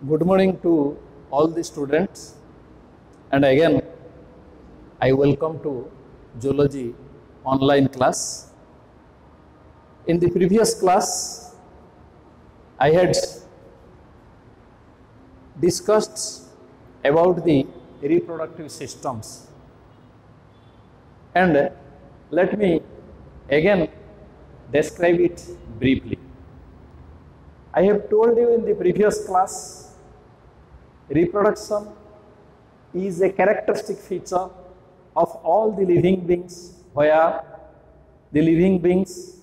Good morning to all the students, and again I welcome to Zoology online class. In the previous class, I had discussed about the reproductive systems, and let me again describe it briefly. I have told you in the previous class, reproduction is a characteristic feature of all the living beings, where the living beings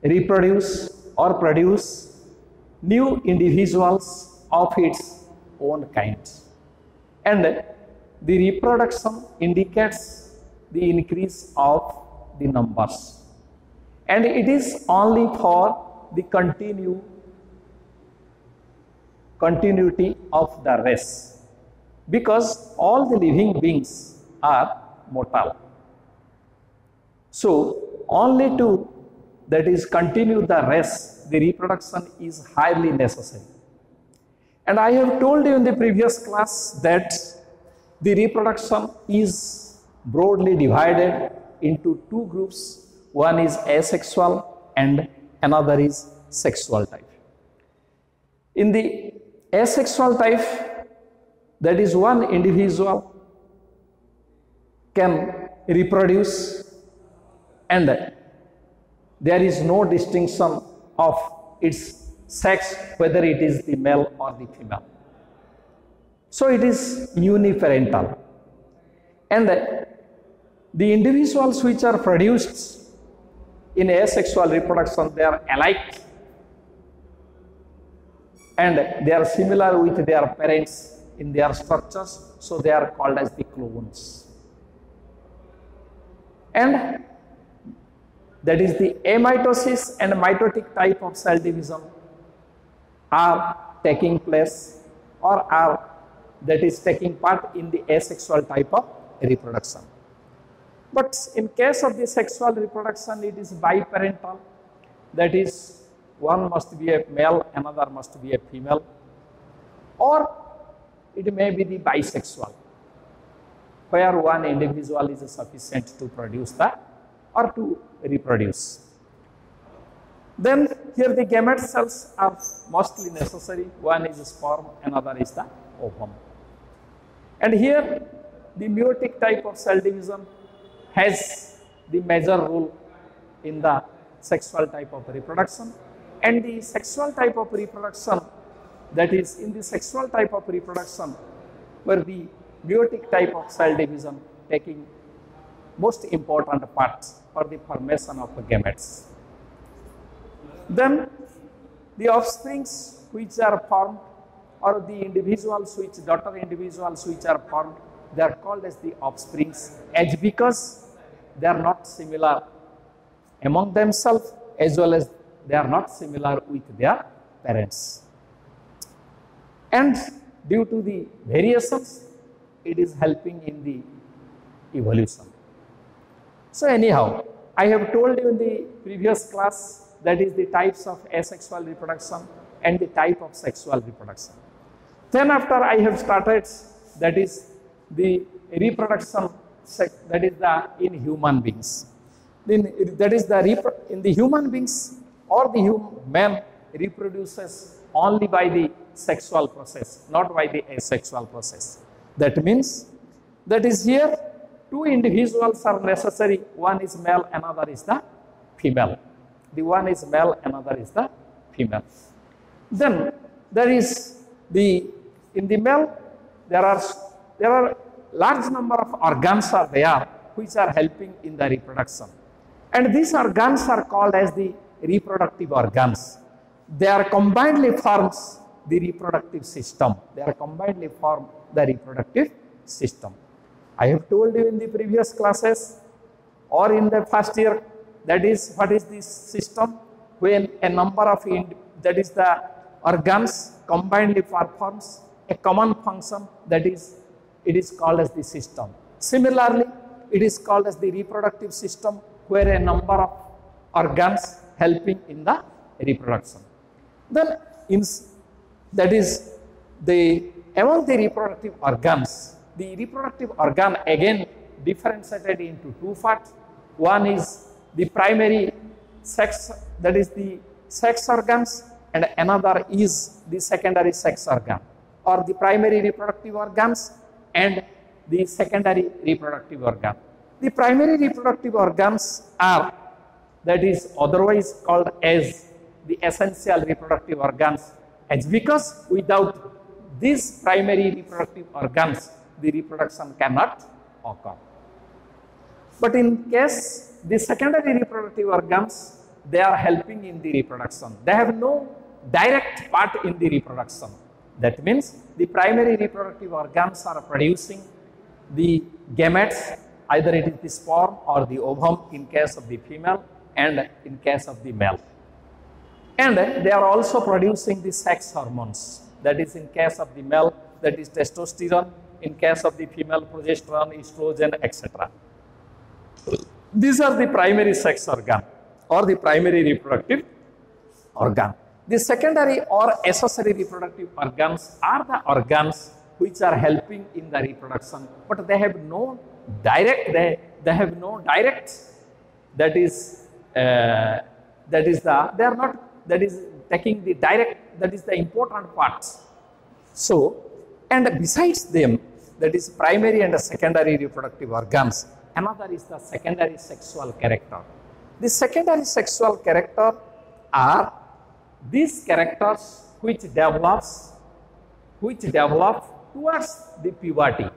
reproduce or produce new individuals of its own kind. And the reproduction indicates the increase of the numbers. And it is only for the continuity of the race, because all the living beings are mortal. So only to continue the race, the reproduction is highly necessary. And I have told you in the previous class that the reproduction is broadly divided into two groups. One is asexual and another is sexual type. In the asexual type, that is, one individual can reproduce and there is no distinction of its sex, whether it is the male or the female. So it is uniparental, and the individuals which are produced in asexual reproduction, they are alike and they are similar with their parents in their structures, so they are called as the clones. And that is, the amitosis and mitotic type of cell division are taking place or are taking part in the asexual type of reproduction. But in case of the sexual reproduction, it is biparental, that is, one must be a male, another must be a female, or it may be the bisexual, where one individual is sufficient to produce or to reproduce. Then here the gamete cells are mostly necessary. One is sperm, another is the ovum. And here the meiotic type of cell division has the major role in the sexual type of reproduction. And the sexual type of reproduction, that is, in the sexual type of reproduction, where the meiotic type of cell division taking most important part for the formation of the gametes. Then the offsprings which are formed, or the individuals which, daughter individuals which are formed, they are called as the offsprings, as because they are not similar among themselves, as well as they are not similar with their parents. And due to the variations, it is helping in the evolution. So anyhow, I have told you in the previous class, that is, the types of asexual reproduction and the type of sexual reproduction. Then after I have started, that is, the reproduction, that is in human beings. Then that is in the human beings, or the man reproduces only by the sexual process, not by the asexual process. That means, that is, here two individuals are necessary. One is male, another is the female. The one is male, another is the female. Then there is in the male, there are large number of organs are there which are helping in the reproduction. And these organs are called as the reproductive organs. They are combinedly forms the reproductive system. They are combinedly form the reproductive system. I have told you in the previous classes or in the first year, that is, what is this system? When a number of, that is, the organs combinedly performs a common function, that is, it is called as the system. Similarly, it is called as the reproductive system, where a number of organs helping in the reproduction. Then in that is among the reproductive organs, the reproductive organ again differentiated into two parts. One is the primary sex, that is the sex organs, and another is the secondary sex organ, or the primary reproductive organs and the secondary reproductive organ. The primary reproductive organs are, that is otherwise called as the essential reproductive organs, as because without these primary reproductive organs, the reproduction cannot occur. But in case the secondary reproductive organs, they are helping in the reproduction. They have no direct part in the reproduction. That means the primary reproductive organs are producing the gametes, either it is the sperm or the ovum in case of the female and in case of the male. And they are also producing the sex hormones. That is in case of the male, that is testosterone, in case of the female, progesterone, estrogen, etc. These are the primary sex organ or the primary reproductive organ. The secondary or accessory reproductive organs are the organs which are helping in the reproduction, but they have no direct, they have no direct, that is taking the direct, that is the important parts. So, and besides them, that is primary and secondary reproductive organs, another is the secondary sexual character. The secondary sexual character are these characters which develop towards the puberty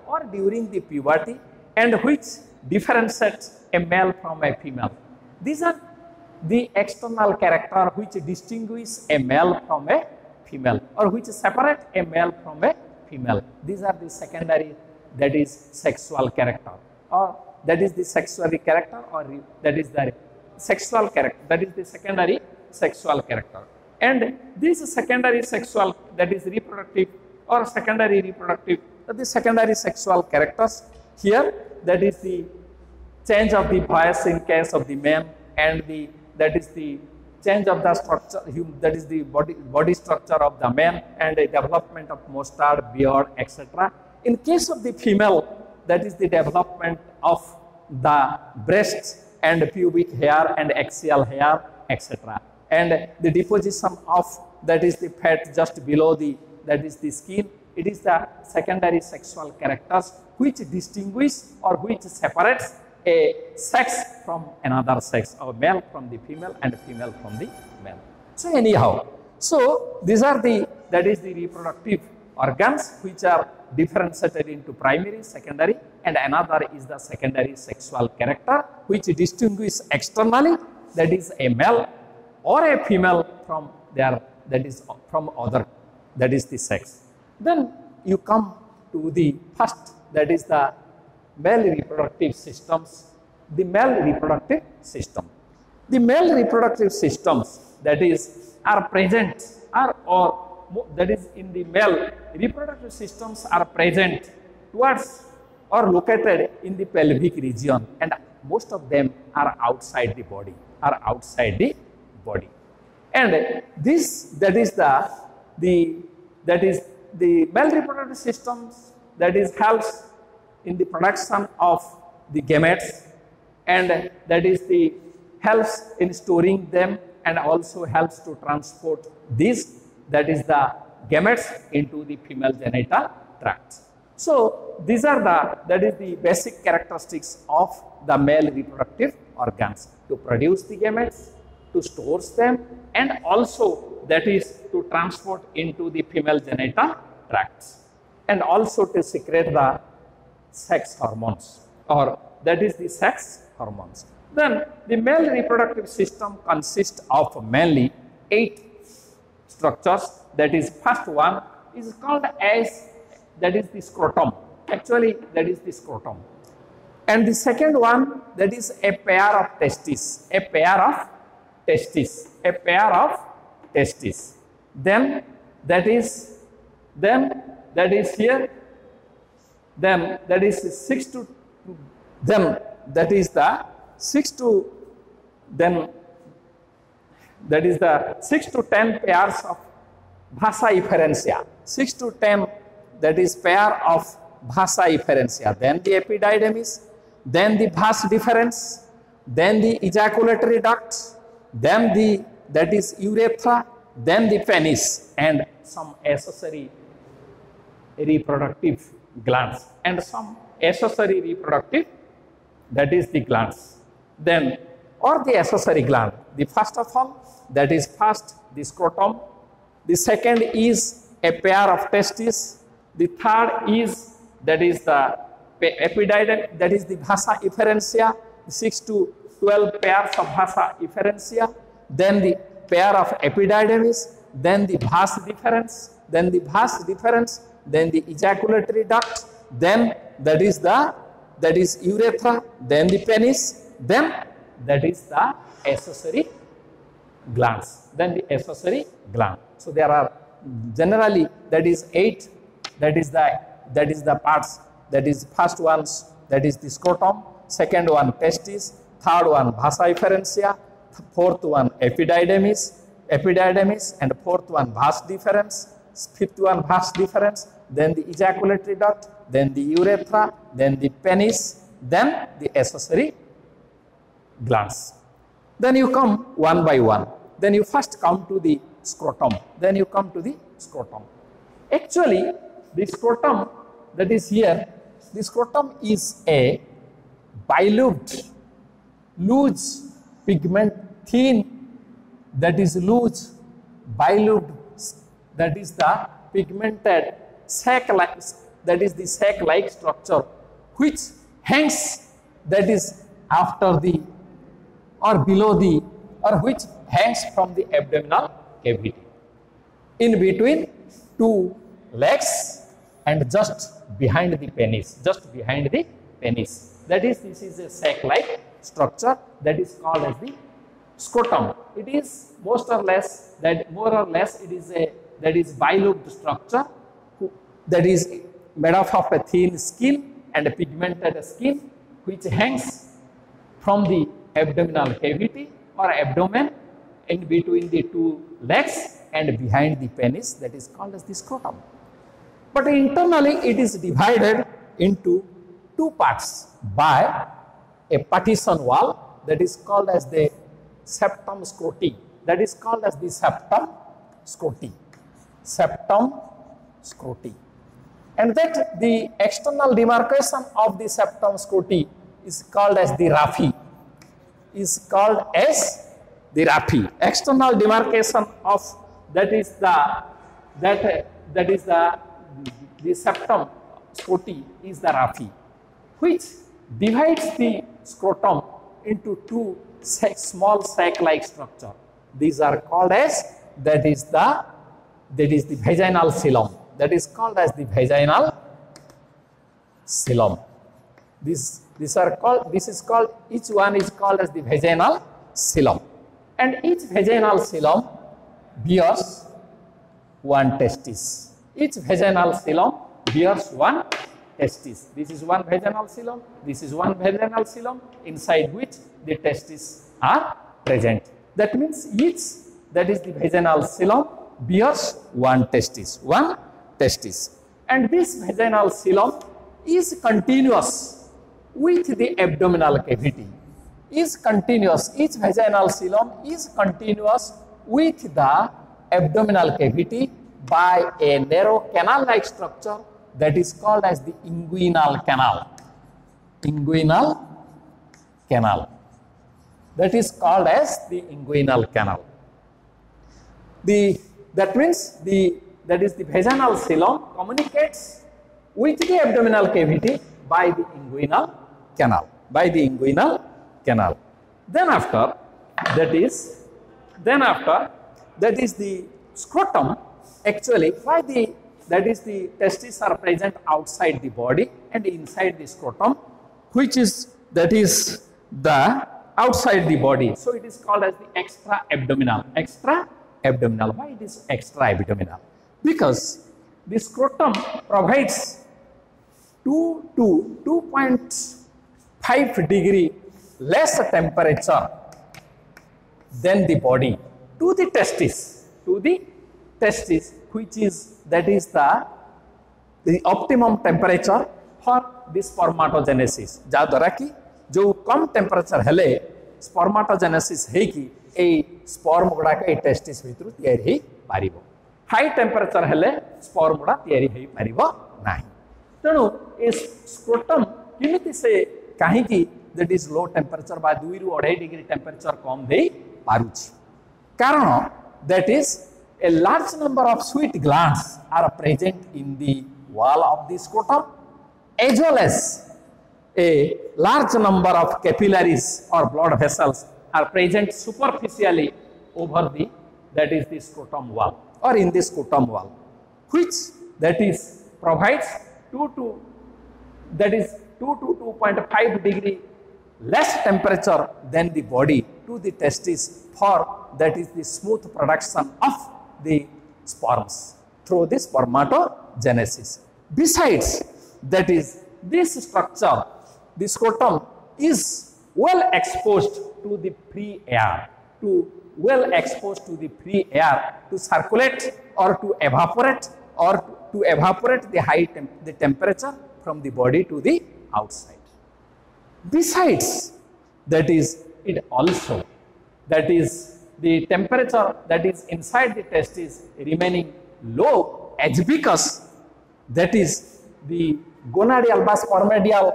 or during the puberty, and which differentiates a male from a female. These are the external character which distinguish a male from a female, or which separate a male from a female. These are the secondary, that is sexual character, or that is the sexual character, or that is the sexual character, that is the secondary sexual character. And this secondary sexual, that is reproductive or secondary reproductive, the secondary sexual characters here, that is the change of the voice in case of the man, and that is the change of the structure, that is the body structure of the man, and a development of moustache, beard, etc. In case of the female, that is the development of the breasts and pubic hair and axial hair, etc. And the deposition of, that is the fat just below the, that is the skin. It is the secondary sexual characters which distinguish or which separates a sex from another sex, or male from the female and female from the male. So anyhow, so these are the, that is the reproductive organs which are differentiated into primary, secondary, and another is the secondary sexual character which distinguish externally, that is a male or a female from their, that is from other, that is the sex. Then you come to the first, that is the male reproductive systems. The male reproductive system. The male reproductive systems, that is, are present, that is in the male reproductive systems are present towards or located in the pelvic region, and most of them are outside the body, and this, that is the male reproductive systems, that is helps in the production of the gametes, and that is the helps in storing them, and also helps to transport these, that is the gametes, into the female genital tract. So these are the, that is the basic characteristics of the male reproductive organs: to produce the gametes, to store them, and also that is to transport into the female genital tracts, and also to secrete the sex hormones, or that is the sex hormones. Then the male reproductive system consists of mainly 8 structures. That is, first one is called as, that is the scrotum. Actually, that is the scrotum. And the second one, that is a pair of testes. Then that is here. Then that is 6 to, then that is the 6 to, then that is the 6 to 10 pairs of Vasa efferentia, 6 to 10, that is pair of vasa efferentia, then the epididymis, then the vas deferens, then the ejaculatory duct, then the, that is urethra, then the penis, and some accessory reproductive glands, and some accessory reproductive, that is the glands, then or the accessory gland. The first of all, that is first the scrotum, the second is a pair of testes, the third is, that is the epididymis, that is the vasa efferentia, 6 to 12 pairs of vasa efferentia, then the pair of epididymis, then the vas deferens, then the ejaculatory duct, then that is urethra, then the penis, then that is the accessory glands, then the accessory gland. So there are generally, that is 8, that is the parts, that is first ones, that is the scrotum, second one testis, third one vasa efferentia, fourth one epididymis, and fourth one vas deferens, fifth one vas deferens, then the ejaculatory duct, then the urethra, then the penis, then the accessory glands. Then you come one by one. Then you first come to the scrotum. Then you come to the scrotum. Actually, the scrotum that is here, the scrotum is a bilobed, loose pigment, thin, that is loose, bilobed, that is the pigmented sac-like, that is the sac-like structure which hangs, that is after the or below the, or which hangs from the abdominal cavity, in between two legs and just behind the penis, that is, this is a sac-like structure that is called as the scrotum. It is more or less it is a, that is bilobed structure that is made up of a thin skin and a pigmented skin which hangs from the abdominal cavity or abdomen in between the two legs and behind the penis, that is called as the scrotum. But internally it is divided into two parts by a partition wall that is called as the septum scroti, and that the external demarcation of the septum scroti is called as the raphe, external demarcation of that is the septum scroti is the raphe, which divides the scrotum into two small sac-like structure. These are called as, that is the vaginal coelom, that is called as the vaginal coelom. This is called, each one is called as the vaginal coelom, and each vaginal coelom bears one testis. Each vaginal coelom bears one testis. This is one vaginal coelom, this is one vaginal coelom, inside which the testes are present. That means each, that is the vaginal coelom, bears one testis, and this vaginal coelom is continuous with the abdominal cavity, each vaginal coelom is continuous with the abdominal cavity by a narrow canal-like structure that is called as the inguinal canal. That is called as the inguinal canal. That means that is the vaginal coelom communicates with the abdominal cavity by the inguinal canal. Then after that is the scrotum. Actually, why the testes are present outside the body and inside the scrotum, which is the outside the body. So it is called as the extra abdominal. Why it is extra abdominal? Because the scrotum provides 2 to 2.5 degree less temperature than the body to the testis, testis, which is that is the optimum temperature for this spermatogenesis. जहाँद्वारा कि जो कम temperature हेले स्पर्माटोजेनेसिस है कि ए sperm गुड़ाक ए testis भितर तैयारी पारिबो. High temperature हेले sperm गुड़ा तैयारी हो पारिबो नाही. तेणु ए स्क्रोटम किमिति से कहीं दैट इज लो टेम्परेचर बा 2 रु 2.5 डिग्री टेम्परेचर कम दे पारुछि. कारण that is a large number of sweat glands are present in the wall of the scrotum, as well as a large number of capillaries or blood vessels are present superficially over the that is the scrotum wall or in the scrotum wall, which that is provides 2 to 2.5 degree less temperature than the body to the testis for that is the smooth production of the sperms through the spermatogenesis. Besides, that is this structure, the scrotum is well exposed to the free air, to circulate or to evaporate the temperature from the body to the outside. Besides, that is it also that is the temperature that is inside the testis remaining low, as because that is the gonadial বা spermadial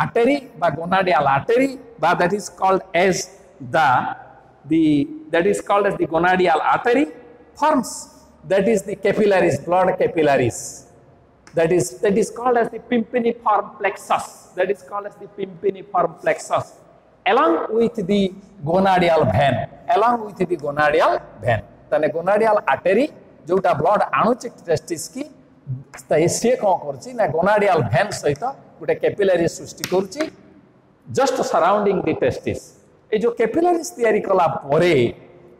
artery বা gonadial artery বা that is called as the gonadial artery forms that is the capillaries, blood capillaries, that is called as the pimpiniform plexus, along with the gonadial vein, तने gonadial artery जोटा blood आणुची testis की सी कौन करछि ना gonadial vein सहित गोटे capillary सृष्टि करछि just surrounding the testis. ए जो कैपिलरीज तयारी कला परे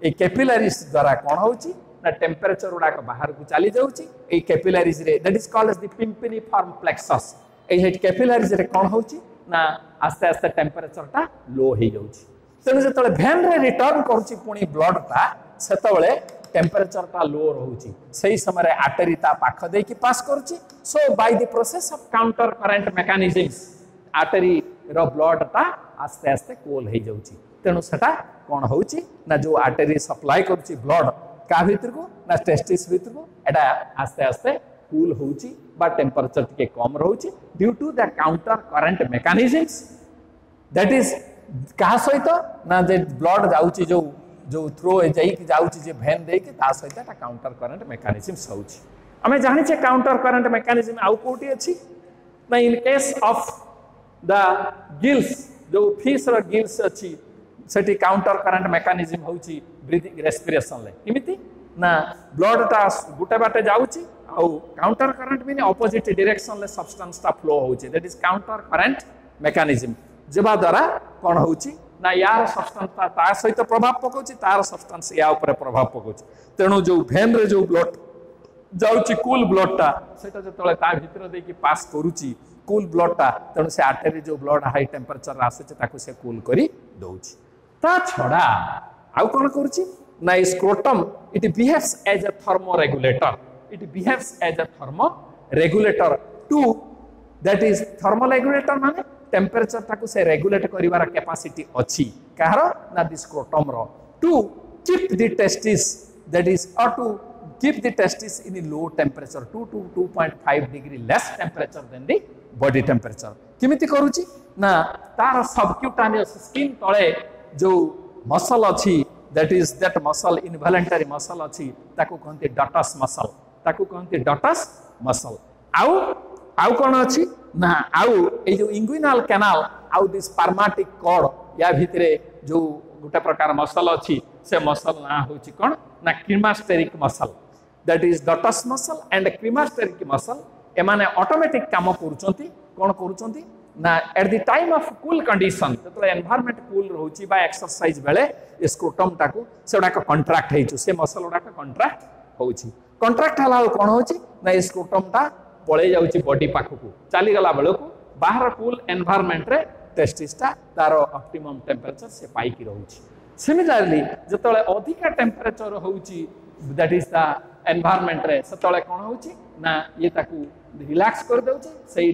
ए कैपिलरीज द्वारा कोन होछि ना टेम्परेचर उडा बाहर को चली जाउछि. ए कैपिलरीज रे that is called as the pampiniform plexus. ए हेड कैपिलरीज रे कोन होछि ना आस्ते आस्ते टेम्परेचर टा लो हो जाउछि. तेणु जो भेन रे रिटर्न करुछि पुणी ब्लड टा सेतबेले टेम्परेचर टा लो रहउछि. सही समय रे आर्टरी ता पाख दे की पास करुछि. So by the process of counter current mechanisms artery रो ब्लड टा आस्ते आस्ते कोल हो जाउछि. तेणु सेटा कोन होउछि ना जो आर्टरी सप्लाई करुछि ब्लड का भीतर को ना टेस्टिस भीतर को एटा आस्ते आस्ते कूल होउछि बा टेम्परेचर टिके कम रहउछि due to the counter current mechanisms. That is कहा सहित ना जे ब्लड जाउछि जो थ्रो जाई कि जाउछि जे भेन दे कि ता सहित ता काउंटर करंट मेकानिजम्स होउछि. हमें जानि छे काउंटर करंट मेकानिजम आउ कोठी अछि ना in case of the gills जो फिश रो गिल्स अछि सेठी काउंटर करंट मेकानिजम होउछि ब्रीथिंग रेस्पिरेशन ले किमिति ना ब्लड ता गुटे बाटे जाउछि आउ काउंटर करंट भी ऑपोजिट डायरेक्शन ले सब्सटेंस ता फ्लो होउछि. That is counter current mechanism जेबा द्वारा कोन होउछि ना यार सब्सटेंस ता सहित प्रभाव पकोछि तार सब्सटेंस या ऊपर प्रभाव पकोछि. तेणु जो भेन रे जो ब्लड जाउछि कूल ब्लड ता सेटा जतले ता भीतर दे की पास करूछि कूल ब्लड ता तेणु से आर्टरी जो ब्लड हाई टेम्परेचर आसे ताको से कूल करी दउछि. ता छडा आउ कोन करूछि ना scrotum it behaves as a thermoregulator. It behaves as a thermoregulator to that is thermoregulator माने टेम्परेचर ताको से रेगुलेट करिवार कैपेसिटी अछि कहार ना द स्क्रोटम रो to keep the testis that is or to keep the testis in a low temperature 2 to 2.5 degree less temperature than the body temperature. किमिति करूची ना तार सबक्यूटानियस स्किन तळे जो मसल अछि that is that muscle involuntary muscle अछि ताको कहंते डटस muscle आउ कोन अछि ना आउ ए जो इंग्विनल कैनाल आउ दिस स्पर्मेटिक कॉर्ड या भितरे जो गोटे प्रकार मसल अछि से मसल ना होछि कोन ना cremasteric muscle. That is dartos muscle and cremasteric muscle ए माने ऑटोमेटिक काम करूचंती कोन करूचंती ना at the time of cool condition जतले एनवायरनमेंट कूल रहउछि बा एक्सरसाइज बेले स्क्रोटम टाको सेडा का कॉन्ट्रैक्ट हेछु से मसल ओडा का कॉन्ट्रैक्ट होउछि. कॉन्ट्रैक्ट हला कोन होउछि ना स्क्रोटम टा पळे जाउछि बॉडी पाखकु चली गला बेलकु बाहर कूल एनवायरनमेंट रे टेस्टिस टा तार ऑप्टिमम टेम्परेचर से पाई की रहउछि. सिमिलरली जतले अधिक टेम्परेचर होउछि दैट इज द एनवायरनमेंट रे सतले कोन होची ना ये ताकू रिलैक्स कर देउची से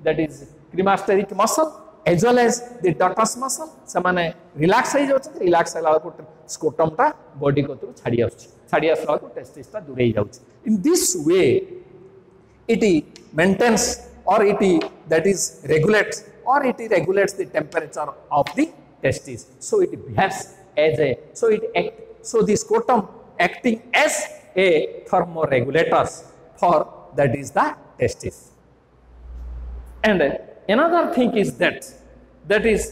that is cremasteric muscle as well as the dartos muscle से माने रिलैक्स हो जाउची रिलैक्स होला को स्कोटम टा बॉडी को थ्रू छाड़ी आसला को टेस्टिस टा दूर जाउची in this way it maintains or it that is regulates or it regulates the temperature of the testis. So it behaves as a so the scrotum acting as a thermoregulators for that is the testis. And another thing is that is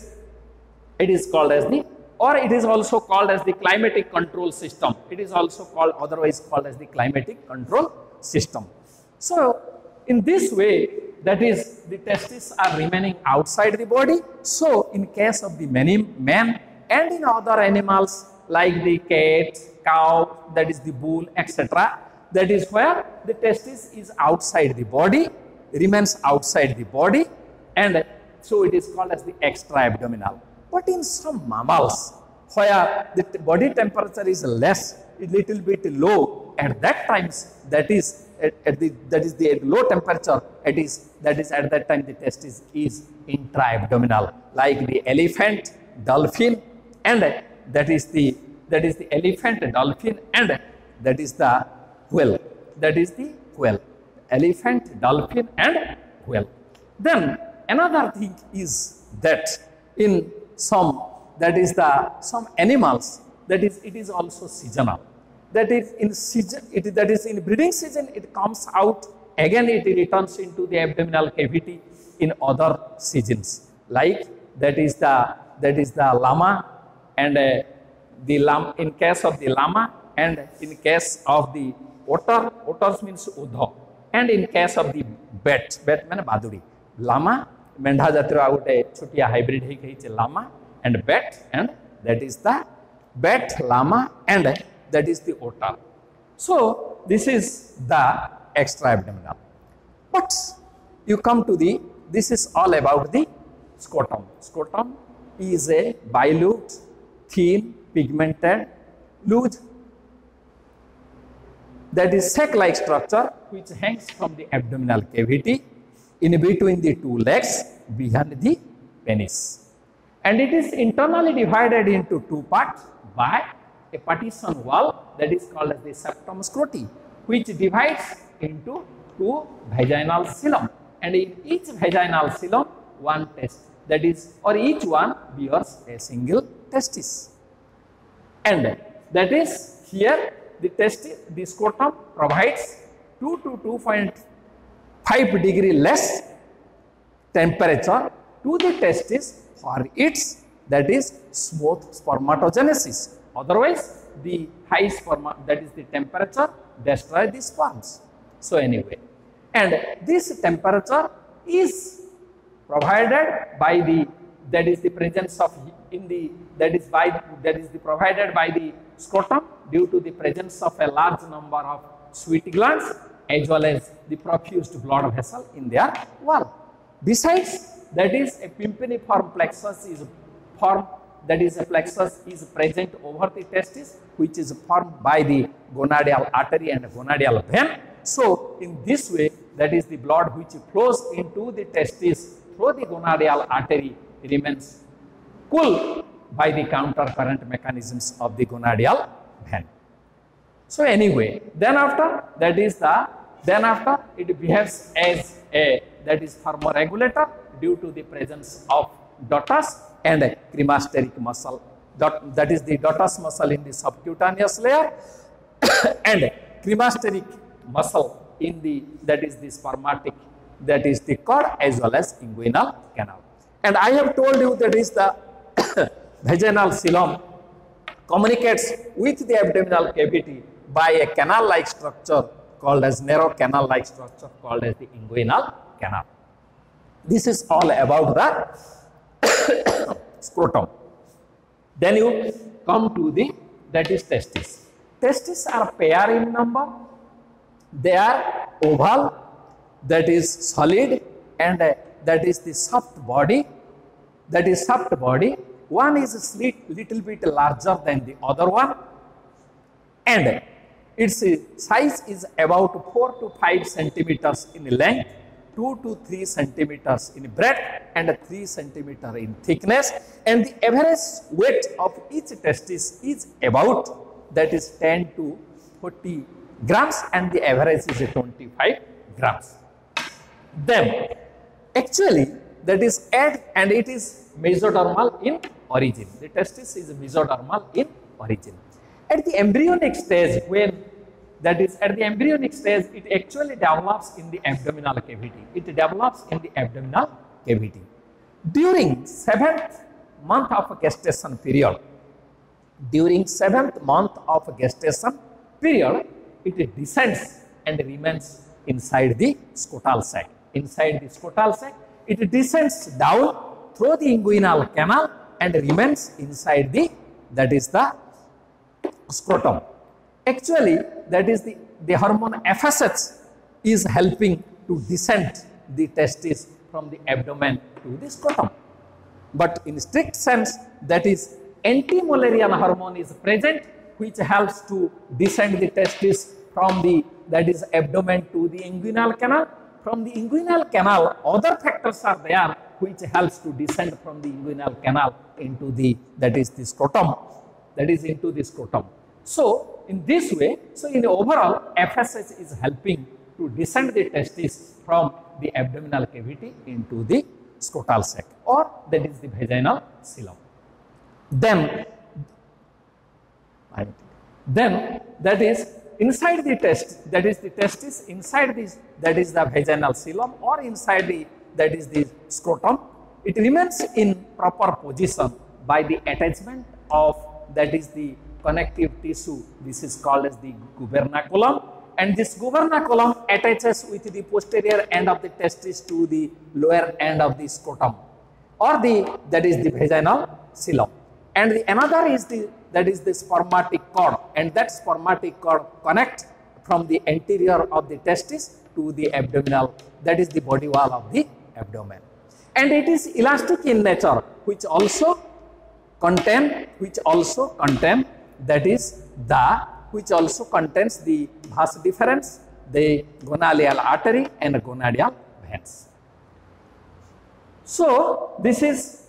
it is called as the or it is also called as the climatic control system. It is also called otherwise called as the climatic control system. So in this way, that is the testes are remaining outside the body. So in case of the man and in other animals like the cat, cow, that is the bull, etc., that is where the testis is outside the body, remains outside the body, and so it is called as the extra abdominal. But in some mammals, where the body temperature is less, a little bit low, at that times that is the low temperature, that is at that time the testis is intra-abdominal, like the elephant, dolphin, and that is the elephant, dolphin, and that is the whale. That is the whale. Elephant, dolphin, and whale. Then another thing is that in some animals that is it is also seasonal. That is in season, that is in breeding season, it comes out again. It returns into the abdominal cavity in other seasons. Like that is the llama, and in case of the llama, and in case of the otter, otters means udha, and in case of the bat माने बादुड़ी, llama मेंढा जातिर आ गोटे छोटिया hybrid हे कहिचे llama and bat, and that is the bat, llama, and that is the otter. So this is the extra abdominal. But you come to this is all about the scrotum. Scrotum is a bilobed, thin, pigmented, loose, that is sac-like structure which hangs from the abdominal cavity in between the two legs behind the penis. And it is internally divided into two parts by a partition wall that is called as the septum scroti, which divides into two vaginal coelom, and in each vaginal coelom one test, that is, or each one bears a single testis, and that is here the scrotum provides 2 to 2.5 degree less temperature to the testis for its that is smooth spermatogenesis. Otherwise, the high sperma, that is the temperature, destroy the sperms. So anyway, and this temperature is provided by the that is the presence of in the that is the provided by the scrotum due to the presence of a large number of sweat glands as well as the profused blood vessel in their wall. Besides, that is a pimpiniform plexus is formed. That is a plexus is present over the testis, which is formed by the gonadial artery and gonadial vein. So in this way, that is the blood which flows into the testis through the gonadial artery remains cool by the counter current mechanisms of the gonadial vein. So anyway, then after it behaves as a that is thermoregulator due to the presence of dotus and a cremasteric muscle, that is the dotus muscle in the subcutaneous layer and cremasteric muscle in the that is the spermatic, that is the cord as well as inguinal canal. And I have told you that is the vaginal coelom communicates with the abdominal cavity by a canal-like structure called as narrow canal-like structure called as the inguinal canal. This is all about the scrotum. Then you come to the that is testis. Testis are pair in number. They are oval, that is solid, and that is the soft body. That is soft body. One is little bit larger than the other one, and Its size is about 4 to 5 centimeters in length, 2 to 3 centimeters in breadth, and 3 centimeters in thickness. And the average weight of each testis is about, that is 10 to 40 grams, and the average is 25 grams. Then actually that is and it is mesodermal in origin. The testis is mesodermal in origin. At the embryonic stage, that is at the embryonic stage, it actually develops in the abdominal cavity. It develops in the abdominal cavity. During 7th month of gestation period, it descends and remains inside the scrotal sac. It descends down through the inguinal canal and remains inside the scrotum. Actually, that is the hormone FSH is helping to descend the testis from the abdomen to the scrotum. But in strict sense, that is anti-Mullerian hormone is present, which helps to descend the testis from the abdomen to the inguinal canal. From the inguinal canal, other factors are there which helps to descend from the inguinal canal into the scrotum. Into the scrotum. So in this way, in overall, FSH is helping to descend the testis from the abdominal cavity into the scrotal sac, or that is the vaginal coelom. Then that is inside the testis inside this, that is the vaginal coelom, or inside the scrotum. It remains in proper position by the attachment of the connective tissue. This is called as the gubernaculum, and this gubernaculum attaches with the posterior end of the testis to the lower end of the scrotum, or the vaginal coelom. And the another is the spermatic cord, and that spermatic cord connects from the anterior of the testis to the abdominal, that is the body wall of the abdomen. And it is elastic in nature, which also contains the vas deferens, the gonalial artery, and gonadial veins. So this is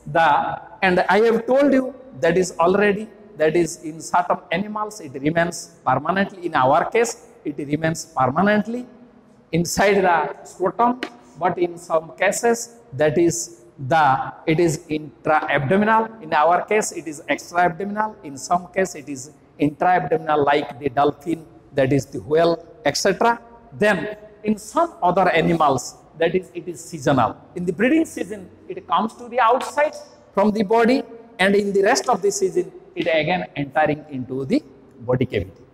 and I have told you that is already, that is in certain animals it remains permanently. In our case, it remains permanently inside the scrotum, but in some cases it is intra-abdominal. In our case, it is extra-abdominal. In some case, it is intra-abdominal, like the dolphin, that is the whale, etc. Then in some other animals, it is seasonal. In the breeding season, it comes to the outside from the body, and in the rest of the season, it again entering into the body cavity.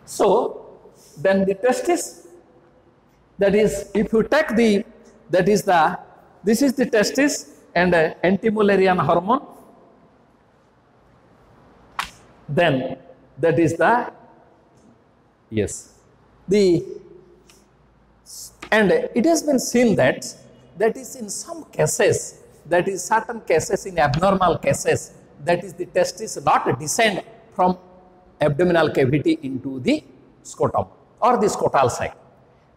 So then the testis, that is, if you take this is the testis and anti-Mullerian hormone, then that is and it has been seen that is in some cases, that is certain cases, in abnormal cases, that is the testis not descend from abdominal cavity into the scrotum or the scrotal sac.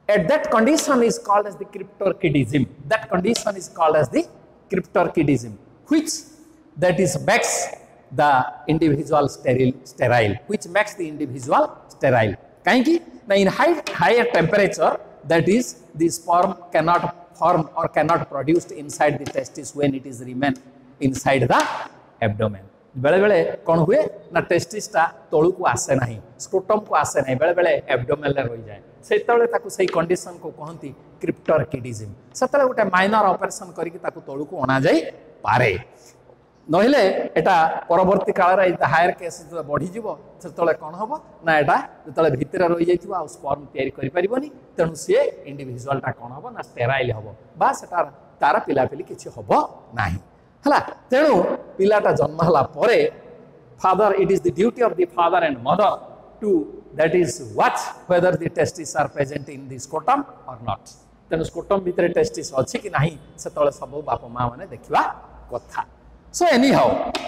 At that condition is called as the cryptorchidism. That condition is called as the cryptorchidism, which makes the individual sterile, which makes the individual sterile. Now in higher temperature, that is, the sperm cannot form or cannot produced inside the testis when it is remain inside the abdomen. बेले बेले कौन हुए ना testis टा तोलू को आसे नहीं, scrotum को आसे नहीं, बेले बेले एब्डोमेन ले रही जाए. सेतले ताकू सही कंडीशन को कहती क्रिप्टोर्किडिज्म. सेतले गोटे माइनर ऑपरेशन करिकि ताकू तोलू को अना जाई पारे. नहिले एटा परवर्ती काल रे हायर केस बढ़ी जीवो सेतले कोन हबो ना एटा जेतले भितर रही जाइथिबो आ स्पर्म तयारी करि परिबोनी, तेनु से इंडिविजुअल टा कोन हबो ना स्टेराइल हबो बा सेटा तारा पिलापिली किछि हबो नाही. हला तेणु पिलाटा जन्म हला परे father, it is the duty of the father and mother to that is watch whether the testis are present in the scrotum or not. तेणु स्क्रोटम भितर टेस्टिस अछि कि नाही सेतले सब बाप मां माने देखिबा कथा. So anyhow,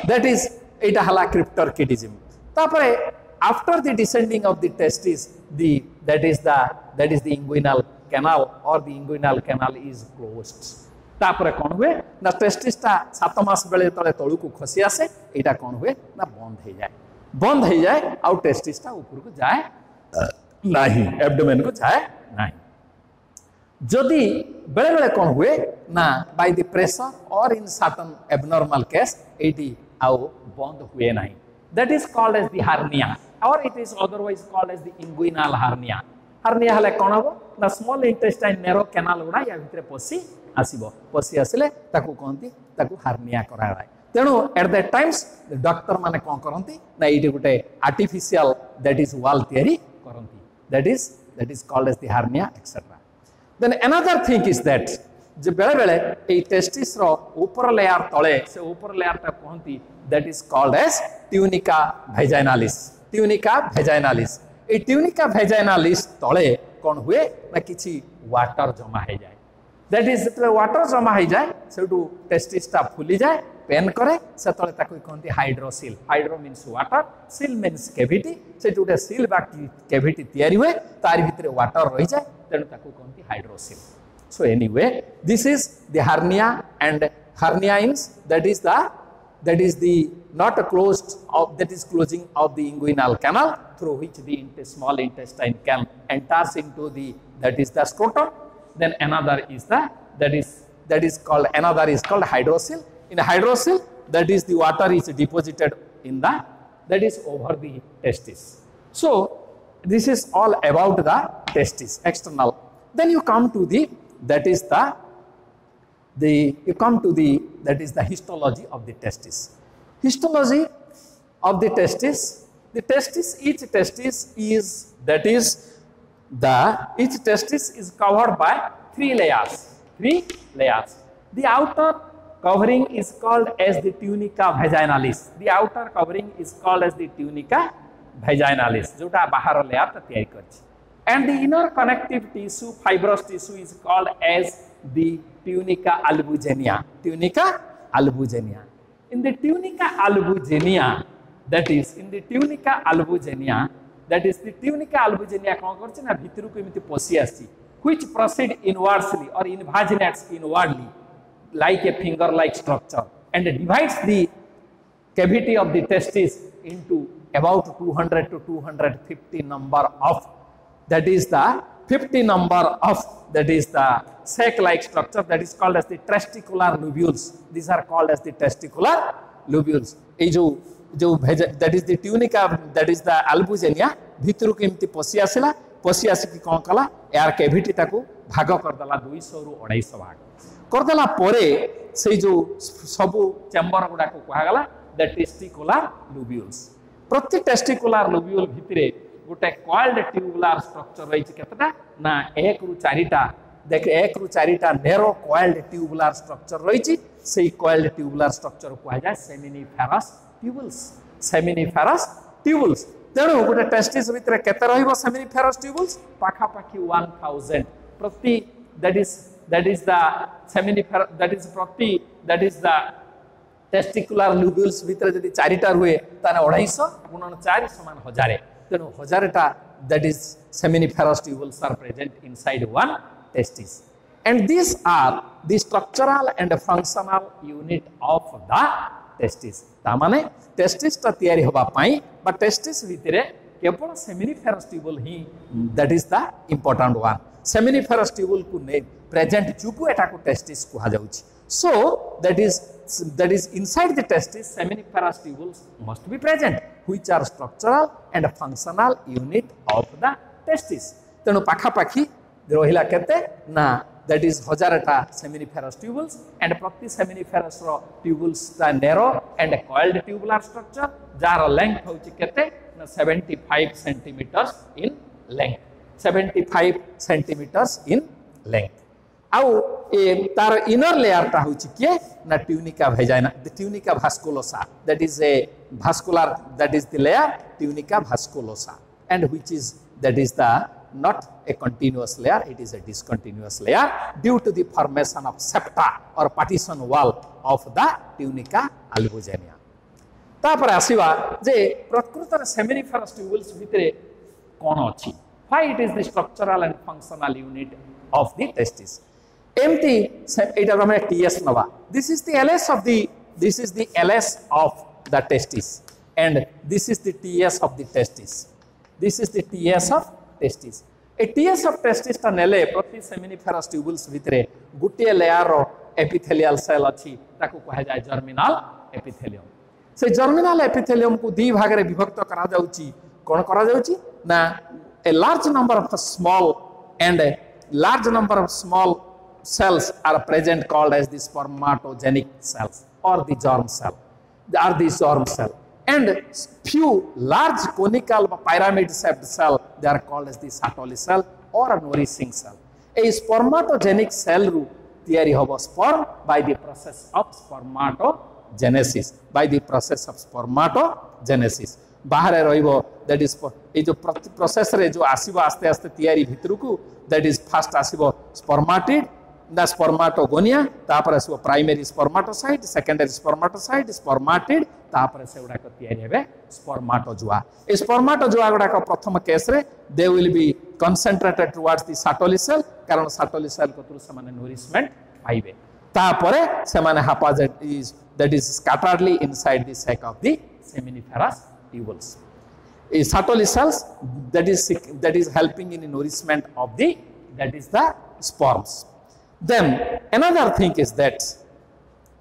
that is it hala cryptorchidism. Tapare after the descending of the testis, that is the inguinal canal or the inguinal canal is closed. तापर कौन हुए ना टेस्टिसटा 7 मास बेले तले तळु को खसी आसे एटा कौन हुए ना बंद हो जाए आउ टेस्टिसटा ऊपर को जाए नाही एब्डोमेन को जाए नाही जदि बेले बेले कौन हुए ना bye the pressure or in certain abnormal case एटी आउ बंद हुए नाही that is called as the hernia or it is otherwise called as the inguinal hernia hernia हले कौन हो ना स्मॉल इंटेस्टाइन नेरो कैनाल गुडा या भितरे पसी आसिले ताकू कहती ताकू हार्निया कराए तेणु एट दैट टाइम्स डॉक्टर माने कौन करती ना ये गोटे आर्टिफिशियल दैट इज वाल तैयारी करती that is called as the hernia etcetera then another thing is that जे बेले बेले ए टेस्टिस रो ऊपर लेयर तळे से ऊपर लेयर ता कहती that is called as tunica vaginalis ए ट्यूनिका वेजाइनालिस तळे कौन हुए ना किछि वाटर जमा हो जाए दैट इज जो वाटर जमा हो जाए से टेस्टिसटा फुली जाए पेन करे से तले ताकू कहती हाइड्रोसिल हाइड्रो मीन्स वाटर सिल मीन्स कैविटी से गोटे सिल बा कैविटी तैयारी हुए तार भितर वाटर रही जाए तेणु ताकू कहती hydrocele so anyway this is the hernia and hernia means that is the not closed of that is closing of the inguinal canal through which the small intestine can enters into the that is the scrotum. Then another is that is called hydrocele. In hydrocele, that is the water is deposited in that is over the testis. So this is all about the testis external. Then you come to that is the histology of the testis. Histology of the testis. Each testis is covered by 3 layers. The outer covering is called as the tunica vaginalis. जोटा बाहर layer तैयारी करछि. And the inner connective tissue, fibrous tissue, is called as the tunica albugenia. In the tunica albugenia, that is the tunica कौन करछि ना भितरु को एमिति पसी आछि which proceed inwardsly or invaginates inwardly like a finger like structure and divides the cavity of the testis into about 200 to 250 number of that is the 50 number of that is the sac like structure that is called as the testicular lobules. These are called as the testicular lobules. that is the tunica that is the albugenia भितरु केमती पसी आसिकी कौन कला यार cavity ताकू भाग करदेला 200 रु 250 भाग करदेला परे से जो सबु चेम्बर गुडा को कहगला द टेस्टिकुलर लोब्यूल्स. प्रति टेस्टिकुलर लोब्यूल भितरे गोटे कॉइल्ड ट्यूबुलर स्ट्रक्चर रही केतटा ना 1 रु 4टा देख 1 रु 4टा नेरो कॉइल्ड ट्यूबुलर स्ट्रक्चर रही से कॉइल्ड ट्यूबुलर स्ट्रक्चर को जाय सेमिनिफेरस ट्यूबुल्स. तेणु गोटे टेस्टिस भितर केते रहिबो सेमिनिफेरस ट्यूबुल्स पाखा पाखी 1000 प्रति that is the seminiferous that is the testicular lobules भितर जदि 4टा हुए ताने 250 गुणन 4 समान 1000 तेणु 1000टा that is seminiferous tubules are present inside one testis and these are the structural and functional unit of the testis. तामाने testis ता तैयारी होबा पई बा testis भितरे केवल seminiferous tubule he that is the important one. Seminiferous tubule को ने present जुगु एटा को testis कुहा जाउछि. So that is inside the testis seminiferous tubules must be present which are structural and functional unit of the testis. तेणु पाखा पाखी रहिला केते ना that is 1000टा seminiferous tubules and प्रति seminiferous रो tubules ता narrow and coiled tubular structure jar length होछि केते ना 75 centimeters in length. 75 centimeters in length. आउ ए तार इनर लेयर ता होछि के ना tunica vagina the tunica vasculosa that is a vascular that is the layer tunica vasculosa and which is that is the not a continuous layer, it is a discontinuous layer due to the formation of septa or partition wall of the tunica albugenia. तापर आसीबा जे प्रकृतर seminiferous tubules भितरे कोन अछि, why it is the structural and functional unit of the testis. एमती एटा हम TS नवा, this is the LS of the testis and this is the TS of the testis. This is the TS of testis. A TS of testis ता नेले प्रति seminiferous tubules भितरे गुटिए layer रो epithelial cell अछि ताकू कहा जाय germinal epithelium. से germinal epithelium को दी भाग रे विभक्त करा जाउची. कोन करा जाउची ना a large number of small and a large number of small cells are present called as the spermatogenic cells or the germ cell. They are the germ cell. And few large conical pyramid shaped cell, they are called as the Sertoli cell or a nourishing cell. A spermatogenic cell ru tiyari hobo sperm by the process of spermatogenesis. By the process of spermatogenesis. बाहर रहिबो that is ए जो process रे जो आसीबो आस्ते आस्ते तयारी भितर को that is first आसीबो spermatid the spermatogonia तापर आसीबो primary spermatocyte secondary spermatocyte spermatid तापर से उडा को तयारी हेबे spermatozoa. ए spermatozoa गुडा को प्रथम केस रे they will be concentrated towards the Sertoli cell कारण Sertoli cell को थ्रू समान nourishment पाइबे. तापर से माने haphazard is that is scatteredly inside the sac of the seminiferous tubules. Sertoli cells that is helping in the nourishment of the sperms. Then another thing is that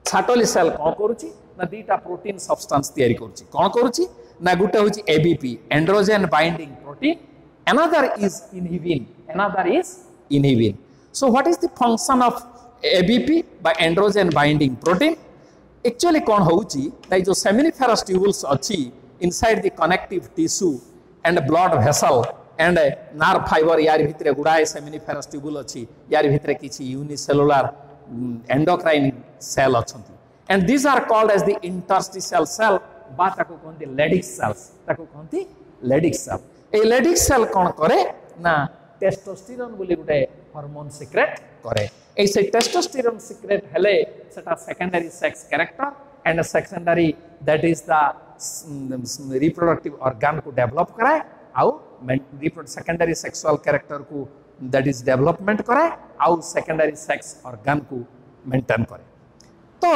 Sertoli cell कौन करूची ना दीटा protein substance तैयारी करूची. कौन करूची ना गुटे होची ABP androgen binding protein, another is inhibin. So what is the function of ABP by androgen binding protein? Actually कौन होची ना जो seminiferous tubules अच्छी inside the connective tissue and blood vessel and nerve fiber यार भितरे गुडाए seminiferous tubule अछि यार भितरे किछि unicellular endocrine cell अछंती and these are called as the interstitial cell बा ताको कोनती Leydig cells ताको कोनती Leydig cell. ए Leydig cell कोन करे ना टेस्टोस्टेरोन बोली गुटे हार्मोन सिक्रेट करे. ए से टेस्टोस्टेरोन सिक्रेट हेले सेटा secondary sex character and a secondary that is the reproductive organ को develop कराए आउ secondary sexual character को that is development कराए आउ secondary sex organ को maintain करे. तो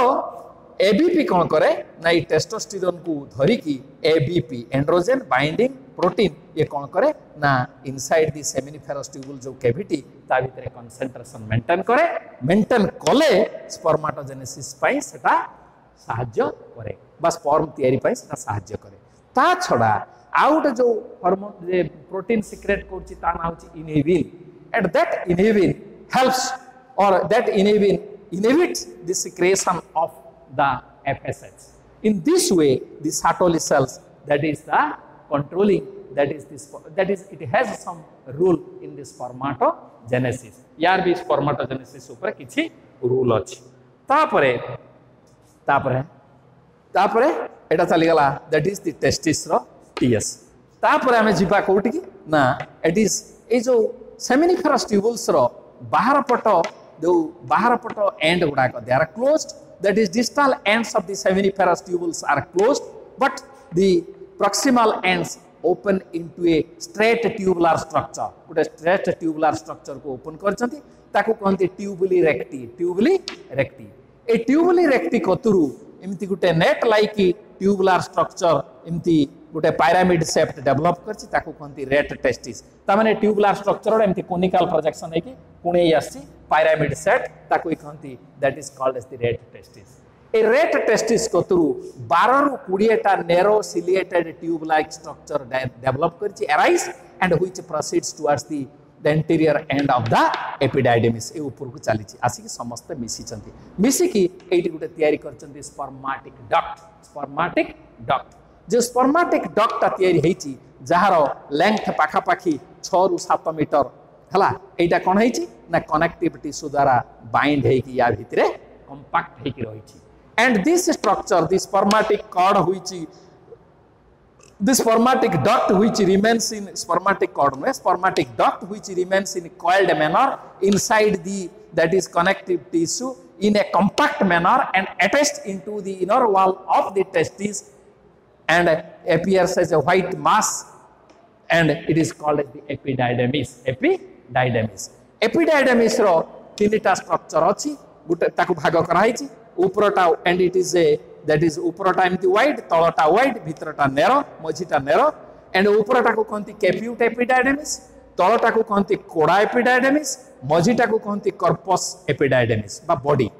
ABP कौन करे ना ये टेस्टोस्टेरोन को धरी की ABP androgen binding protein ये कौन करे ना inside the seminiferous tubule जो cavity ता भीतर concentration maintain करे. maintain कले spermatogenesis पाई सेटा साहाଯ୍य करे बस स्पर्म तयारी पाई सेटा साहाଯ୍य करे. ता छडा आउट जो हार्मोन जे प्रोटीन सिक्रेट करछि ता ना होछि inhibin and that inhibin helps or that inhibin inhibits the secretion of the FSH. In this way the Sertoli cells that is the controlling that is it has some role in the spermatogenesis. यार भी spermatogenesis ऊपर किछि rule अछि. तापरे एटा चली गला that is the testis row TS. तापरे हमें जिबा कोठी की ना it is ए जो seminiferous tubules रो बाहर पट end गुडा को they are closed, that is distal ends of the seminiferous tubules are closed but the proximal ends open into a straight tubular structure. Gute straight tubular structure को open करछंती ताकू कहंती tubuli recti. ए ट्यूबुली recti कतुरु एमती गुटे net like tubular structure एमती गुटे pyramid shaped develop करछि ताकू कहंती rate testis. ता माने tubular structure एमती conical projection है कि पुणे आसी पिरामिड सेट ताकू कहंती that is called as the rete testis. ए रेट टेस्टिस कतुरु 12 रु 20 टा narrow ciliated tube like structure develop करछि arise and which proceeds towards the anterior end of the epididymis ए ऊपर को चली आसिक समस्त मिसी की एटी गुटे तयारी करचंती स्पर्माटिक डक्ट जो स्पर्माटिक डक्ट तयारी हेची जहारो लेंथ पाखा पाखी 6 रु 7 मीटर हला एटा कोन हेची ना कनेक्टिव टिश्यू द्वारा बाइंड हेकी या भितरे कंपैक्ट हेकी रहिची and this structure this spermatic cord the spermatic duct which remains in spermatic cord, spermatic duct which remains in coiled manner inside the that is connective tissue in a compact manner and attached into the inner wall of the testis and appears as a white mass, and it is called as the epididymis. Epididymis. Epididymis ro tinita structure अछि, गुटे ताकु भाग कराइछि ऊपरटा, and it is a that is ऊपरटा एमती wide, तळटा wide, भितरटा narrow, मझिटा narrow, and ऊपरटा को कहंती कैप्यूट एपिडाइडेमिस, तळटा को कहंती कोडा एपिडाइडेमिस, मझिटा को कहंती कर्पस एपिडाइडेमिस बा बॉडी.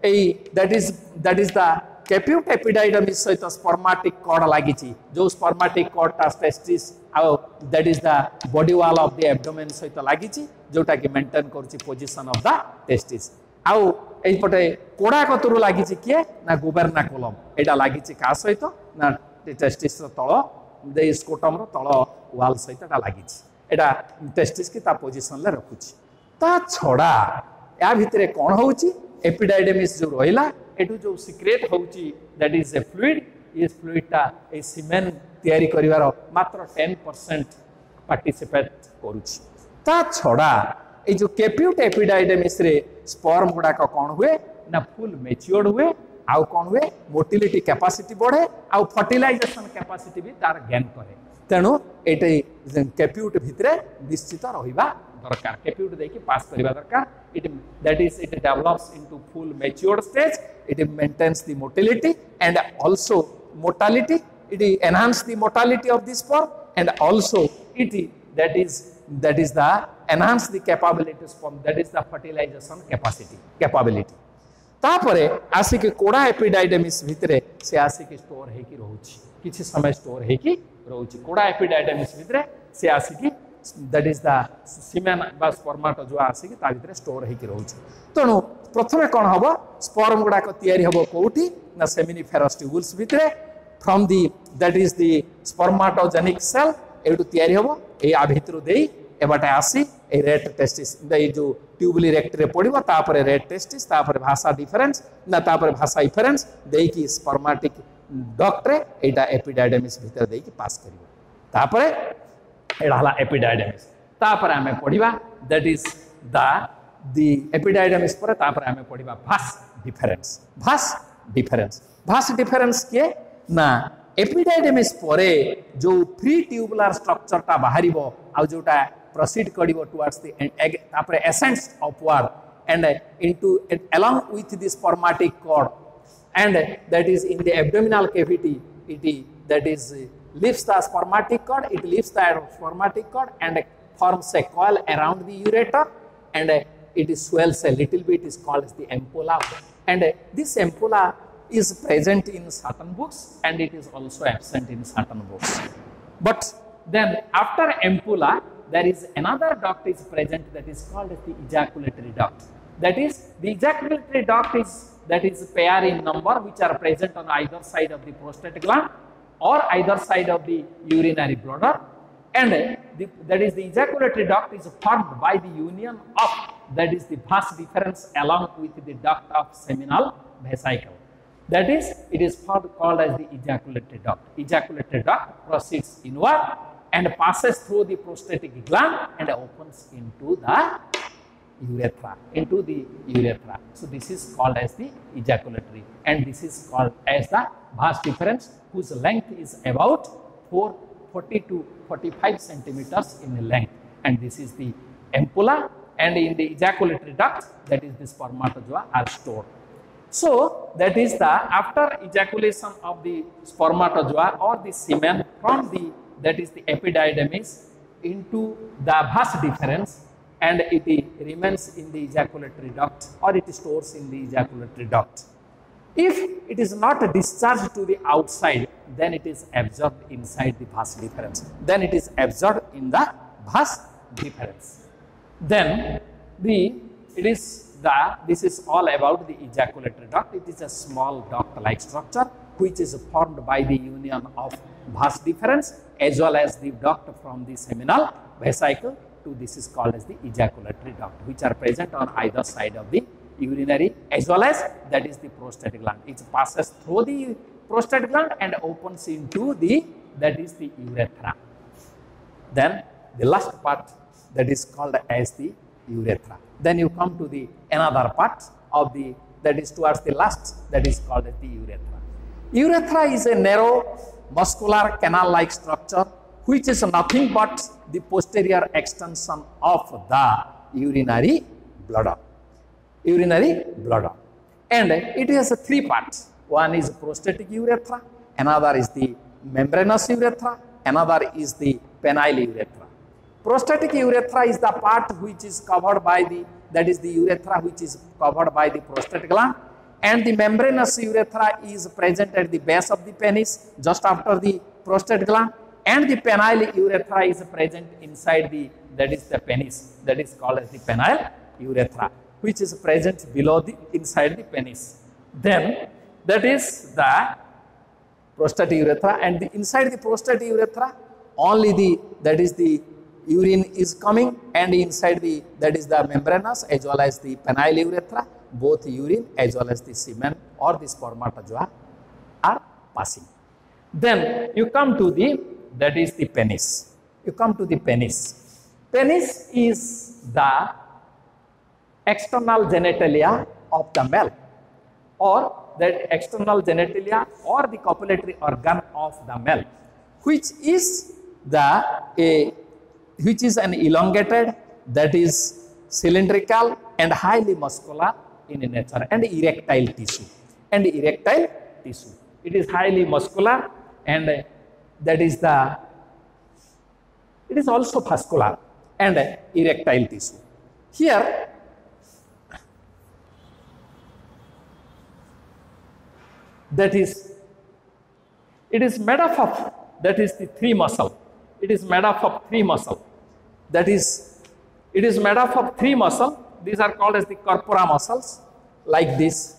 एई that is the caput epididymis सहित स्पर्माटिक कॉर्ड लागिछि, जो स्पर्माटिक कॉर्ड ता टेस्टिस आउ that is the body wall of the abdomen सहित लागिछि, जोटा कि मेंटेन करछि पोजीशन ऑफ द टेस्टिस. आउ एपटे कोड़ा कतरु लागिछि किए ना गुबर्नाकुलम, एटा लागिछि का सहित ना टेस्टिस रो तळ दे स्कोटम रो तळ वाल सहित एटा लागिछि, एटा टेस्टिस की ता पोजीशन ले रखुछि. ता छोड़ा या भितरे कोन होउछि, एपिडाइडेमिस जो रहिला एटु जो सिक्रेट होउछि दैट इज ए फ्लूइड, ये फ्लूइड ता ए सीमेन तयारी करिवार मात्र 10% पार्टिसिपेट करूछि. ता छोड़ा ए जो कैप्यूट एपिडाइडेमिस रे स्पर्म गुडा का कोन हुए ना फुल मैच्योर्ड हुए, आउ कोन हुए मोटिलिटी कैपेसिटी बढ़े, आउ फर्टिलाइजेशन कैपेसिटी भी तार गेन करे. तेणु एटे कैप्यूट भितरे निश्चित रहिबा दरकार, कैप्यूट देकी पास करिबा दरकार. It that is it develops into full matured stage, it maintains the motility and also mortality, it enhance the mortality of the sperm and also it that is the enhance the capability sperm, that is the fertilization capability. तापरे आसिक कोड़ा एपिडाइडेमिस भितरे से आसिक store हे की रहउछि, किछि समय store हे की रहउछि. कोड़ा एपिडाइडेमिस भितरे से आसिक that is the semen बा स्पर्माटोजोआ आसिक ता भितरे स्टोर हे की रहउछि. तणु प्रथमे कोन हबो, स्पर्म गुडा को तयारी हबो कोउठी ना सेमिनिफेरस ट्यूबुल्स भितरे from the that is the spermatogenic cell एटू तयारी हबो. ए आ भितरु देई एबाटे आसी ए रेट टेस्टिस दे जो ट्यूबुली रेक्ट रे पडिबो, तापरे रेट टेस्टिस, तापरे भाषा डिफरेंस ना तापरे भाषा इफरेंस देई की स्पर्माटिक डक्ट रे एटा एपिडाइडेमिस भितर देई की पास करिवो. तापरे एडा हला एपिडाइडेमिस. तापरे हमें पडिबा दैट इज द एपिडाइडेमिस पर तापरे हमें पडिबा भास डिफरेंस. भास डिफरेंस के ना एपिडाइडेमिस परे जो फ्री ट्यूबुलर स्ट्रक्चर ता बाहरिबो आ जोटा प्रोसीड करिवो टुवर्ड्स द तापरे ascents upward and into along with the spermatic cord, and that is in the abdominal cavity, that is lifts the spermatic cord, it lifts the spermatic cord and forms a coil around the ureter, and it swells a little bit, is called as the ampulla, and this ampulla is present in certain books and it is also absent in certain books. But then after ampulla there is another duct is present that is called as the ejaculatory duct. That is the ejaculatory duct is pair in number which are present on either side of the prostate gland or either side of the urinary bladder, and that is the ejaculatory duct is formed by the union of that is the vas deferens along with the duct of seminal vesicle. That is, it is called as the ejaculatory duct. Ejaculatory duct proceeds inward and passes through the prostatic gland and opens into the urethra. So this is called as the ejaculatory, and this is called as the vas deferens, whose length is about 40 to 45 centimeters in length, and this is the ampulla, and in the ejaculatory duct that is the spermatozoa are stored. So that is the after ejaculation of the spermatozoa or the semen from the that is the epididymis into the vas deferens, and it remains in the ejaculatory duct or it stores in the ejaculatory duct. If it is not discharged to the outside, then it is absorbed inside the vas deferens. Then it is absorbed in the vas deferens. Then this is all about the ejaculatory duct. It is a small duct-like structure which is formed by the union of vas deferens as well as the duct from the seminal vesicle to this is called as the ejaculatory duct, which are present on either side of the urinary as well as that is the prostate gland. It passes through the prostate gland and opens into the that is the urethra. Then the last part that is called as the urethra. Then you come to the another part of the, that is towards the last, that is called as the urethra. Urethra is a narrow muscular canal-like structure which is nothing but the posterior extension of the urinary bladder. Urinary bladder. And it has three parts. One is prostatic urethra, another is the membranous urethra, another is the penile urethra. Prostatic urethra is the part which is covered by the, that is the urethra which is covered by the prostate gland, and the membranous urethra is present at the base of the penis just after the prostate gland, and the penile urethra is present inside the, that is the penis, that is called as the penile urethra, which is present below the, inside the penis. Then that is the prostate urethra, and the, inside the prostate urethra only the, that is the urine is coming, and inside the, that is the membranous as well as the penile urethra, both urine as well as the semen or the spermatozoa are passing. Then you come to the, that is the penis. You come to the penis. Penis is the external genitalia of the male, or that external genitalia or the copulatory organ of the male, which is the which is an elongated, that is cylindrical and highly muscular in nature, and erectile tissue. And erectile tissue. It is highly muscular, and that is the, it is also vascular and erectile tissue. Here that is, it is made up of, that is the three muscle. It is made up of three muscle. That is, it is made up of three muscle. These are called as the corpora muscles, like this.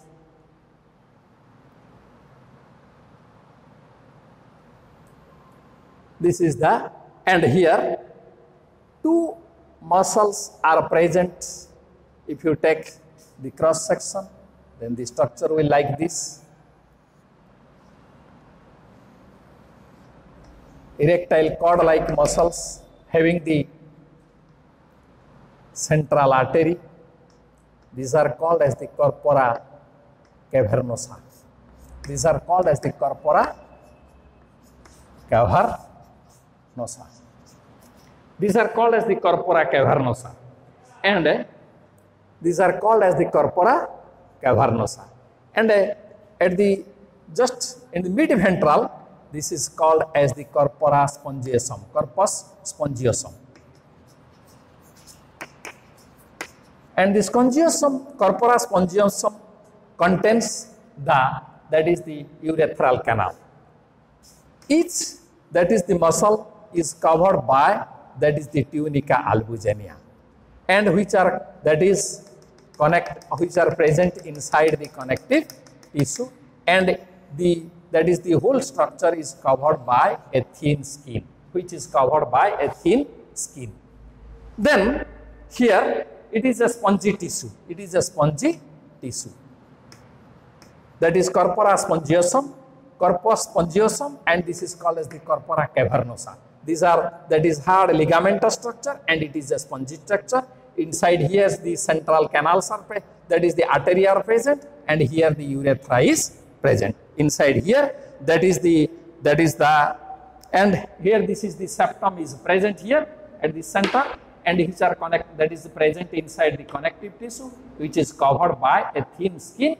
This is the, and here two muscles are present. If you take the cross section, then the structure will like this. Erectile cord-like muscles having the central artery. These are called as the corpora cavernosa. These are called as the corpora cavernosa. These are called as the corpora cavernosa. And these are called as the corpora cavernosa. And at the, just in the mid-ventral, this is called as the corpora spongiosum, corpus spongiosum. And this spongiosum, corpora spongiosum contains the, that is the urethral canal. Each, that is the muscle, is covered by, that is the tunica albuginea, and which are, that is which are present inside the connective tissue, and the, that is the whole structure is covered by a thin skin, which is covered by a thin skin. Then here it is a spongy tissue. It is a spongy tissue. That is corpora spongiosum, corpus spongiosum, and this is called as the corpora cavernosa. These are, that is hard ligamentous structure, and it is a spongy structure. Inside here the central canals are present, that is the artery are present, and here the urethra is present. Inside here, that is the, and here this is the septum is present here at the center, and which are connect, that is present inside the connective tissue, which is covered by a thin skin.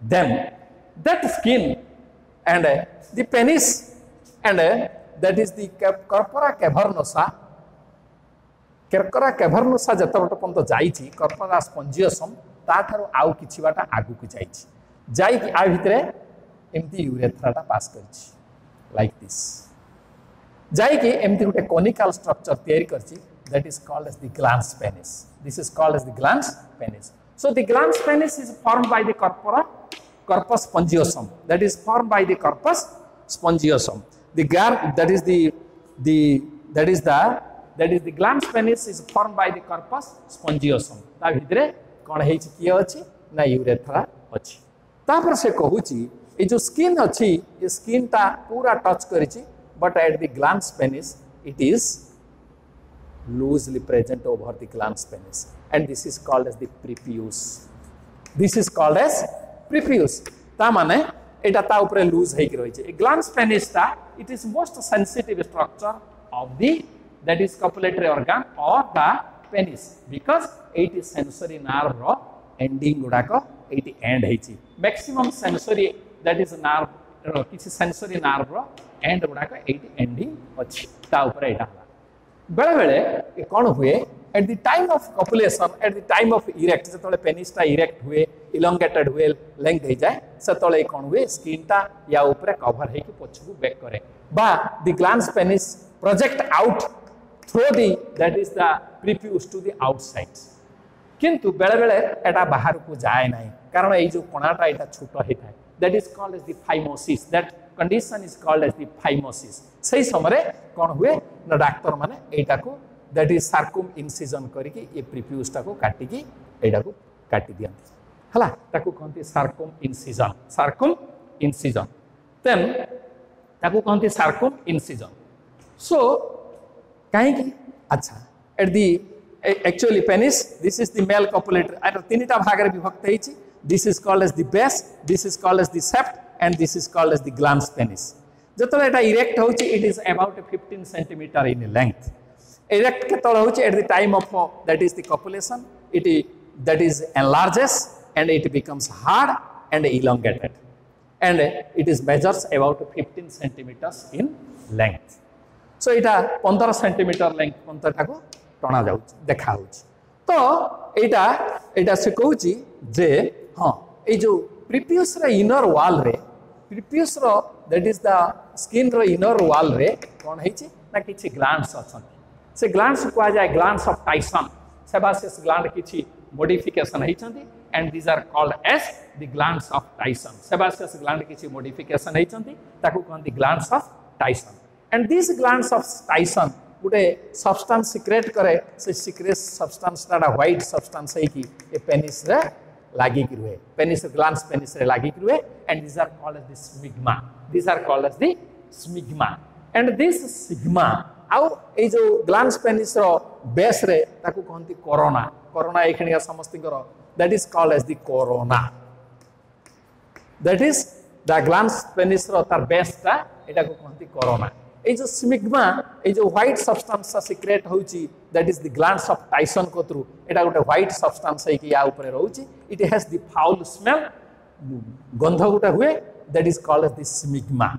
Then that skin and the penis, and that is the corpora cavernosa. Corpora cavernosa जतबट पर्यंत जाइछि corpora spongiosum ताठारो आउ किछि बाटा आगु को जाइछि जाई कि आ भितरे एमती यूरेथ्राटा पास करछि लाइक दिस जाई कि एमती गुटे कोनिकल स्ट्रक्चर तयारी करछि that is called as the glans penis. This is called as the glans penis. So the glans penis is formed by the corpus spongiosum, that is formed by the corpus spongiosum. The glans penis is formed by the corpus spongiosum. ता भितरे कोन हेछि कि अछि ना urethra अछि. तापर से कहूछि ए जो skin अछि ए स्किन ता पूरा touch करिछि but at the glans penis it is loosely present over the glans penis, and this is called as the prepuce. This is called as prepuce. Ta mane eta ta upre loose heiki roiche. A glans penis ta, it is most sensitive structure of the, that is copulatory organ or the penis, because it is sensory nerve ro ending gudako it end heichi. Maximum sensory, that is nerve किसी sensory nerve रो end गुड़ाक eighty ending अच्छी ता ऊपर एटा बेले बेले ये कौन हुए at the time of copulation, at the time of erect, जब तोले penis टा erect हुए, elongated हुए, length ही जाए, सब तोले कौन हुए skin टा या ऊपर cover है कि पछुगु back करे, बा the glans penis project out through the, that is the prepuce to the outside. किंतु बेले बेले एटा बाहर को जाए नहीं, कारण ये जो कोणाटा एटा छोटा ही था, that is called as the phimosis. That condition is called as the phimosis. सही समय कौन हुए ना डॉक्टर माने एटा को, that is circumcision करके ये prepuce टा को काटी की एटा को काटी दिया हला ताकू कहते circumcision. Circumcision then ताकू कहते circumcision. So कहीं की अच्छा at the actually penis, this is the male copulator. I don't तीन टा भाग रे विभक्त है ची. This is called as the base, this is called as the sept, and this is called as the glans penis. जब एटा erect होची, it is about 15 centimeter in length. Erect के तौर होची at the time of that is the copulation, it that is enlarges and it becomes hard and elongated, and it is measures about 15 centimeters in length. So Etah 15 centimeter length पंतटा को टना जाउची देखा होची. तो एटा से कहूची जे हाँ ये जो prepuce रे inner wall रे, prepuce row that is the skin row inner wall रे कौन है ची ना किसी glands अछन. से glands को आ जाए glands of Tyson. sebaceous gland किसी modification है चंदी, and these are called as the glands of Tyson. sebaceous gland किसी modification है चंदी, ताकू कौन the glands of Tyson. And these glands of Tyson Gute substance secrete करे, से secrete substance टा white substance है कि ये penis रे लागी की रुए, penis glans penis रे लागी की रुए, and these are called as the smegma. These are called as the smegma. And this sigma, आउ ये जो glans penis रो base रे ताकू कहती corona. Corona एक निका समस्ती करो, that is called as the corona. That is the glans penis रो तार base टा इटा को कहती corona. ये जो स्मिग्मा, ये जो व्हाइट सब्सटेंस सिक्रेट होची, that is the glands of Tyson को थ्रू एटा गोटे व्हाइट सब्सटेंस है कि या ऊपर रहउची, it has the foul smell, गंध गोटे हुए, that is called as the smegma.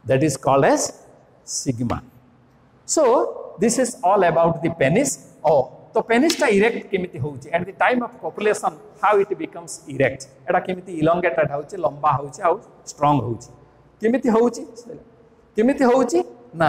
That is called as sigma. So this is all about the penis. Oh, तो penis टा erect केमिति होची, at the time of copulation how it becomes erect, एटा केमिति elongated होची, लंबा होची और strong होची, केमिति होची केमिति होची ना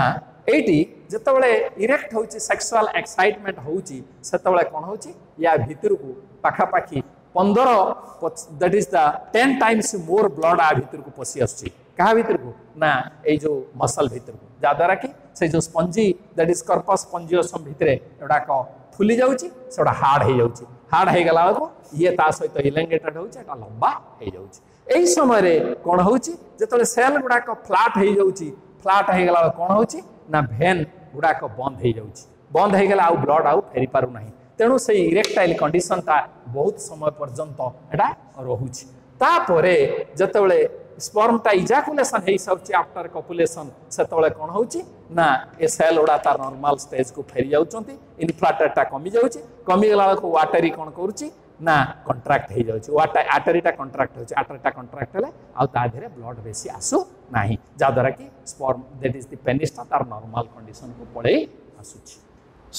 एटी जतबले इरेक्ट होची सेक्सुअल एक्साइटमेंट होची सेतबले कोन होची या भीतर को पाखा पाखी 15 that is the 10 times more blood आ भीतर को पसी आछी कहा भीतर को ना ए जो मसल भीतर को जा द्वारा कि से जो spongy that is corpus spongiosum भीतर एडा को फुली जाउची सेडा हार्ड हे जाउची हार्ड हे गला को ये ता सहित इलेंगेटेड होची एटा लंबा हे जाउची एई समय रे कोन होची जतले सेल गुडा को फ्लैट हे जाउची फ्लैट हो गला कौन होची ना भेन गुड़ाक बंद हो जाउची बंद हो गला आउ ब्लड आउ फेरी पारु नाही तेणु से इरेक्टाइल कंडीशन ता बहुत समय पर्यंत एटा रहउची तापरे जतबेले स्पर्म ता इजाकुलेशन हे सबची आफ्टर कॉपुलेशन सेतबेले कौन होची ना ए सेल उडा तार नॉर्मल स्टेज को फेरी जाउचंती इनफ्लेटेड ता कमी जाउची कमी गला को वाटरी कौन करूची ना कंट्रैक्ट हो जाउची वाटर आर्टरीटा कंट्रैक्ट होची आर्टरीटा कंट्रैक्ट हेले आ ता धीरे ब्लड बेसी आसु नाही जा द्वारा कि sperm that is the penis तार नॉर्मल कंडीशन को पड़े आसुची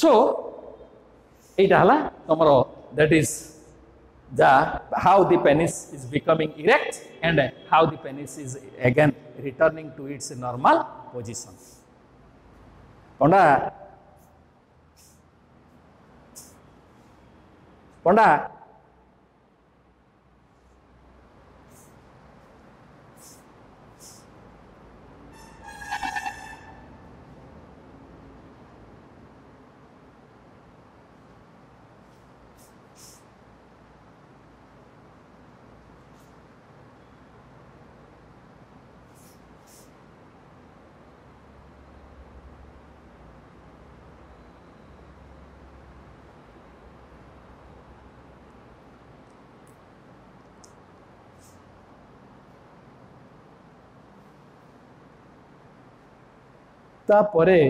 सो एटा हला तमरो that is the how the penis is becoming erect and how the penis is again returning to its normal position. Ponda तापरे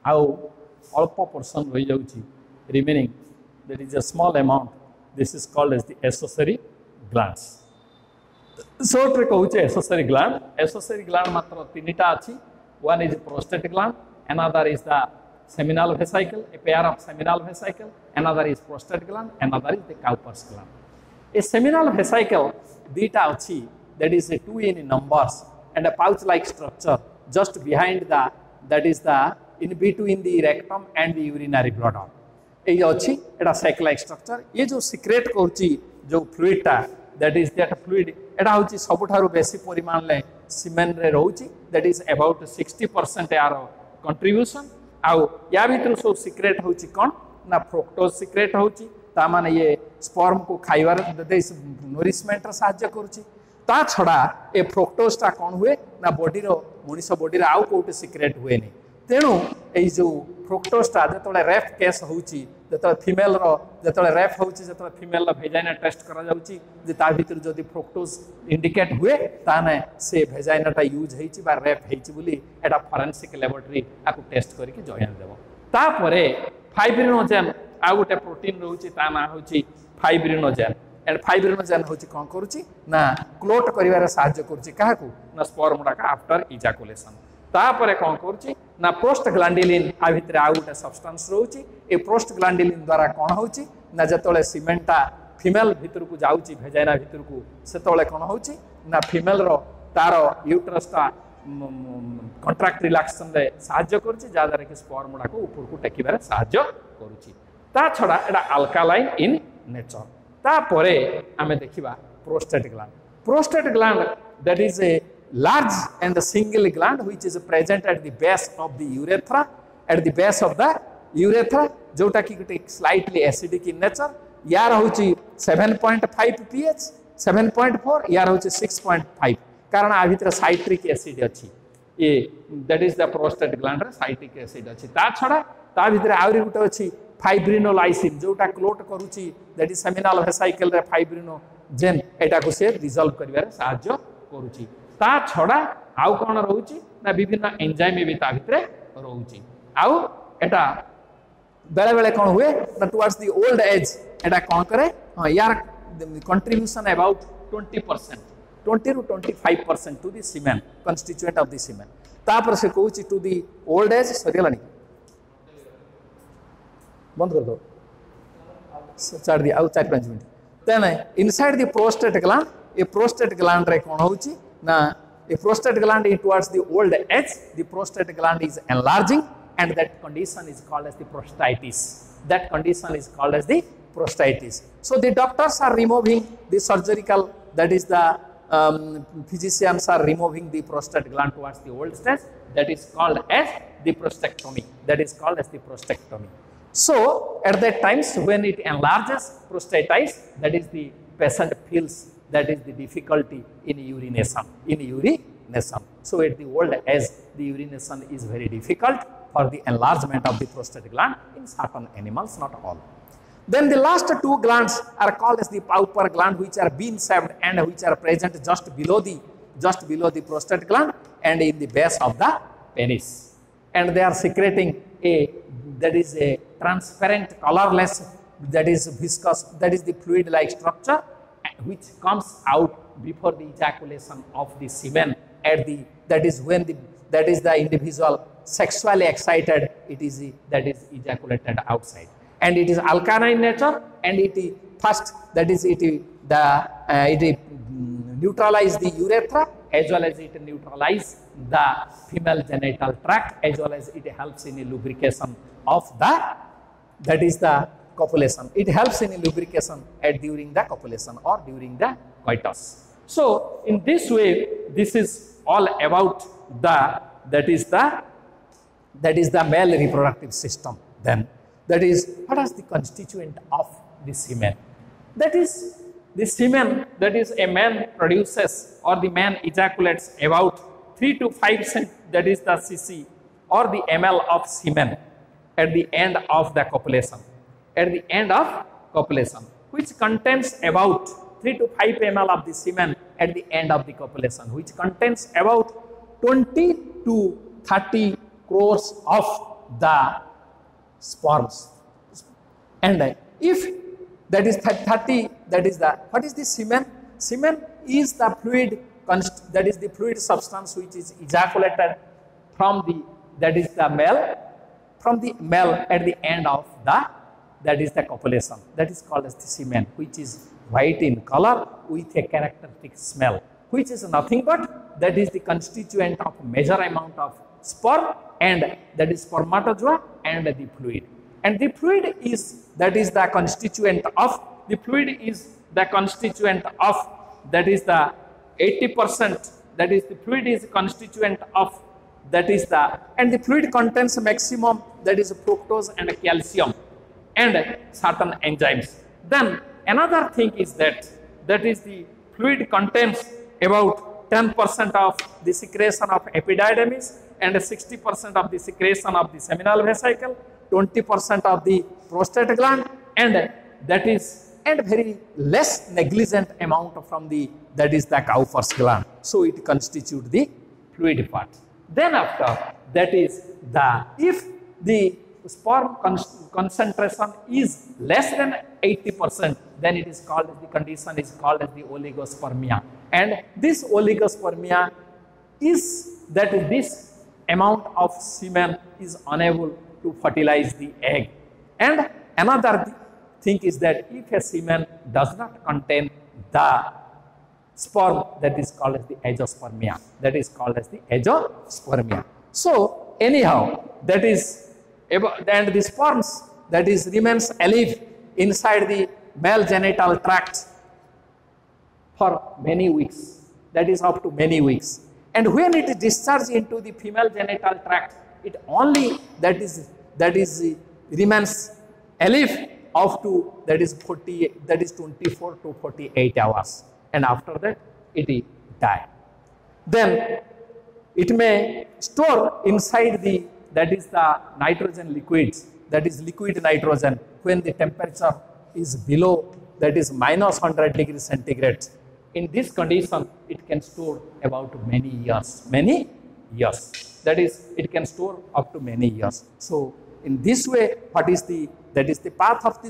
आउ अल्प पोर्शन रही जाउची remaining, that is a small amount. This is called as the accessory glands. Short रे कहूचे accessory gland. Accessory gland मात्र तीनटा अछि. One is prostate gland, another is the seminal vesicle, a pair of seminal vesicle, another is prostate gland, another is the Cowper's gland. A seminal vesicle dita अछि, that is a 2 in numbers and a pouch like structure just behind the, that is the in between the rectum and the urinary bladder. ये अच्छी एटा sac like structure. ये जो secrete करची जो fluid टा, that is that fluid एटा होची सबुठारु बेसी परिमाण ले semen रे रहउची, that is about 60% यार contribution. आउ या भितर सो secrete होची कोन ना fructose secrete होची, ता माने ये sperm को खाइबार दे nourishment रा साहाय्य करची. ता छडा ए fructose टा कोन हुए ना बॉडी रो मनुष्य बॉडी रा आउ कोटे secrete हुए नहीं. तेणु ये जो फ्रुक्टोज टा जो रेफ केस होची जो फीमेल जो रेफ होची जो फीमेल भेजाइना टेस्ट करा जाउची जे ता भीतर जदि फ्रुक्टोज इंडिकेट हुए ताने से भेजाइना टा यूज हेची बा रेफ हेची बोली एटा फोरेंसिक लैबोरेटरी आकु टेस्ट करके जॉइन देबो. ता परे फाइब्रिनोजेन आ गोटे प्रोटीन रहउची ता ना होची फाइब्रिनोजेन एंड फाइब्रिनोजेन होची कोन करूची ना क्लोट करिवार सहायता करूची काहाकू ना स्पर्म डाका आफ्टर इजाकुलेशन. तापरे कौन करूची ना प्रोस्टग्लैंडिलिन आ भितर आ गोटे सब्सटेंस रहउची. ए प्रोस्टग्लैंडिलिन द्वारा कौन होची ना जतोले सीमेंटा फीमेल भितर को जाउची भेजाइना भितर को सेतोले कौन होची ना फीमेल रो तारो यूट्रस ता कॉन्ट्रैक्ट रिलैक्सेशन रे सहायता करूची जादारे कि स्पर्म डाको ऊपर को टेकिबारे सहायता करूची. ता छडा एडा अल्कालाइन इन नेचर. तापरे आमे देखिबा prostate gland. Prostate gland that is A large and the single gland which is present at the base of the urethra, at the base of the urethra, जोटा कि slightly acidic in nature. यार होची 7.5 pH, 7.4, यार होची 6.5. कारण आ भितर citric acid अछि. ये that is the prostate gland रे साइट्रिक एसिड अछि. ता छडा ता भितर आउरी गुटे अछि फाइब्रिनोलाइसिन जोटा क्लोट करूची, that is seminal vesicle रे फाइब्रिनोजेन एटा को से रिजॉल्व करिवारे सहायता करूची. ता छडा आउ कोन रहउची ना विभिन्न एंजाइम भी ता भितरे रहउची. आउ एटा बेले बेले कोन हुए ना टुवर्ड्स द ओल्ड एज एटा कोन करे यार contribution about 20%, 20 to 25% to the semen constituent of the semen. तापर से कहउची टू द ओल्ड एज सरियलानी बंद कर दो चार दी आउ 4-5 मिनट. तेने inside the prostate gland, a prostate gland रे कोन होउची ना a prostate gland is towards the old age, the prostate gland is enlarging and that condition is called as the prostatitis. That condition is called as the prostatitis. So the doctors are removing the surgical, that is the physicians are removing the prostate gland towards the old stage, that is called as the prostatectomy. That is called as the prostatectomy. So at that times when it enlarges prostatitis, that is the patient feels that is the difficulty in urination. So at the old age, the urination is very difficult for the enlargement of the prostate gland in certain animals, not all. Then the last two glands are called as the Cowper gland, which are bean-shaped and which are present just below the prostate gland and in the base of the penis. And they are secreting that is a transparent, colorless, that is viscous, that is the fluid-like structure, which comes out before the ejaculation of the semen at the, that is when the, that is the individual sexually excited, it is that is ejaculated outside. And it is alkaline nature, and it first, that is it neutralize the urethra as well as it neutralize the female genital tract as well as it helps in the lubrication of the, that is the copulation. It helps in lubrication during the copulation or during the coitus. So in this way, this is all about the, that is the male reproductive system. Then that is, what is the constituent of the semen? That is the semen, that is a man produces or the man ejaculates about 3 to 5 cent, that is the cc or the ml of semen at the end of the copulation. At the end of copulation, which contains about 3 to 5 ml of the semen at the end of the copulation, which contains about 20 to 30 crores of the sperms. And if that is 30, that is the, what is the semen? Semen is the fluid, that is the fluid substance which is ejaculated from the, that is the male, from the male at the end of the, that is the copulation. That is called as the semen, which is white in color with a characteristic smell, which is nothing but that is the constituent of major amount of sperm, and that is spermatozoa and the fluid. And the fluid is, that is the constituent of, the fluid is the constituent of, that is the 80%, that is the fluid is constituent of, that is the, and the fluid contains maximum, that is fructose and calcium and certain enzymes. Then another thing is that, that is the fluid contains about 10% of the secretion of epididymis and 60% of the secretion of the seminal vesicle, 20% of the prostate gland, and that is, and very less negligent amount from the, that is the Cowper's gland. So it constitutes the fluid part. Then after, that is the, if the sperm concentration is less than 80%, then it is called, the condition is called as the oligospermia. And this oligospermia is that this amount of semen is unable to fertilize the egg. And another thing is that if a semen does not contain the sperm, that is called as the azoospermia. That is called as the azoospermia. So anyhow, that is, and the sperms, that is remains alive inside the male genital tract for many weeks, that is up to many weeks. And when it is discharged into the female genital tract, it only, that is remains alive up to, that is 24 to 48 hours, and after that it die. Then it may store inside the, that is the nitrogen liquids, that is liquid nitrogen, when the temperature is below, that is minus 100 degrees centigrade. In this condition, it can store about many years, that is, it can store up to many years. So in this way, what is the, that is the path of the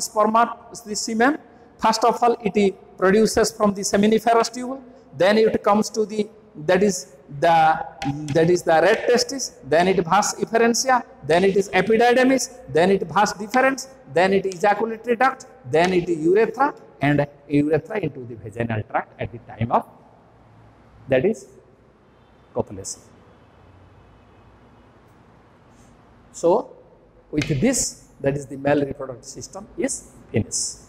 the semen? First of all, it produces from the seminiferous tubule, then it comes to the, that is the red testis, then it vas efferentia, then it is epididymis, then it vas deferens, then it ejaculatory duct, then it urethra, and urethra into the vaginal tract at the time of, that is copulation. So with this, that is the male reproductive system is finished.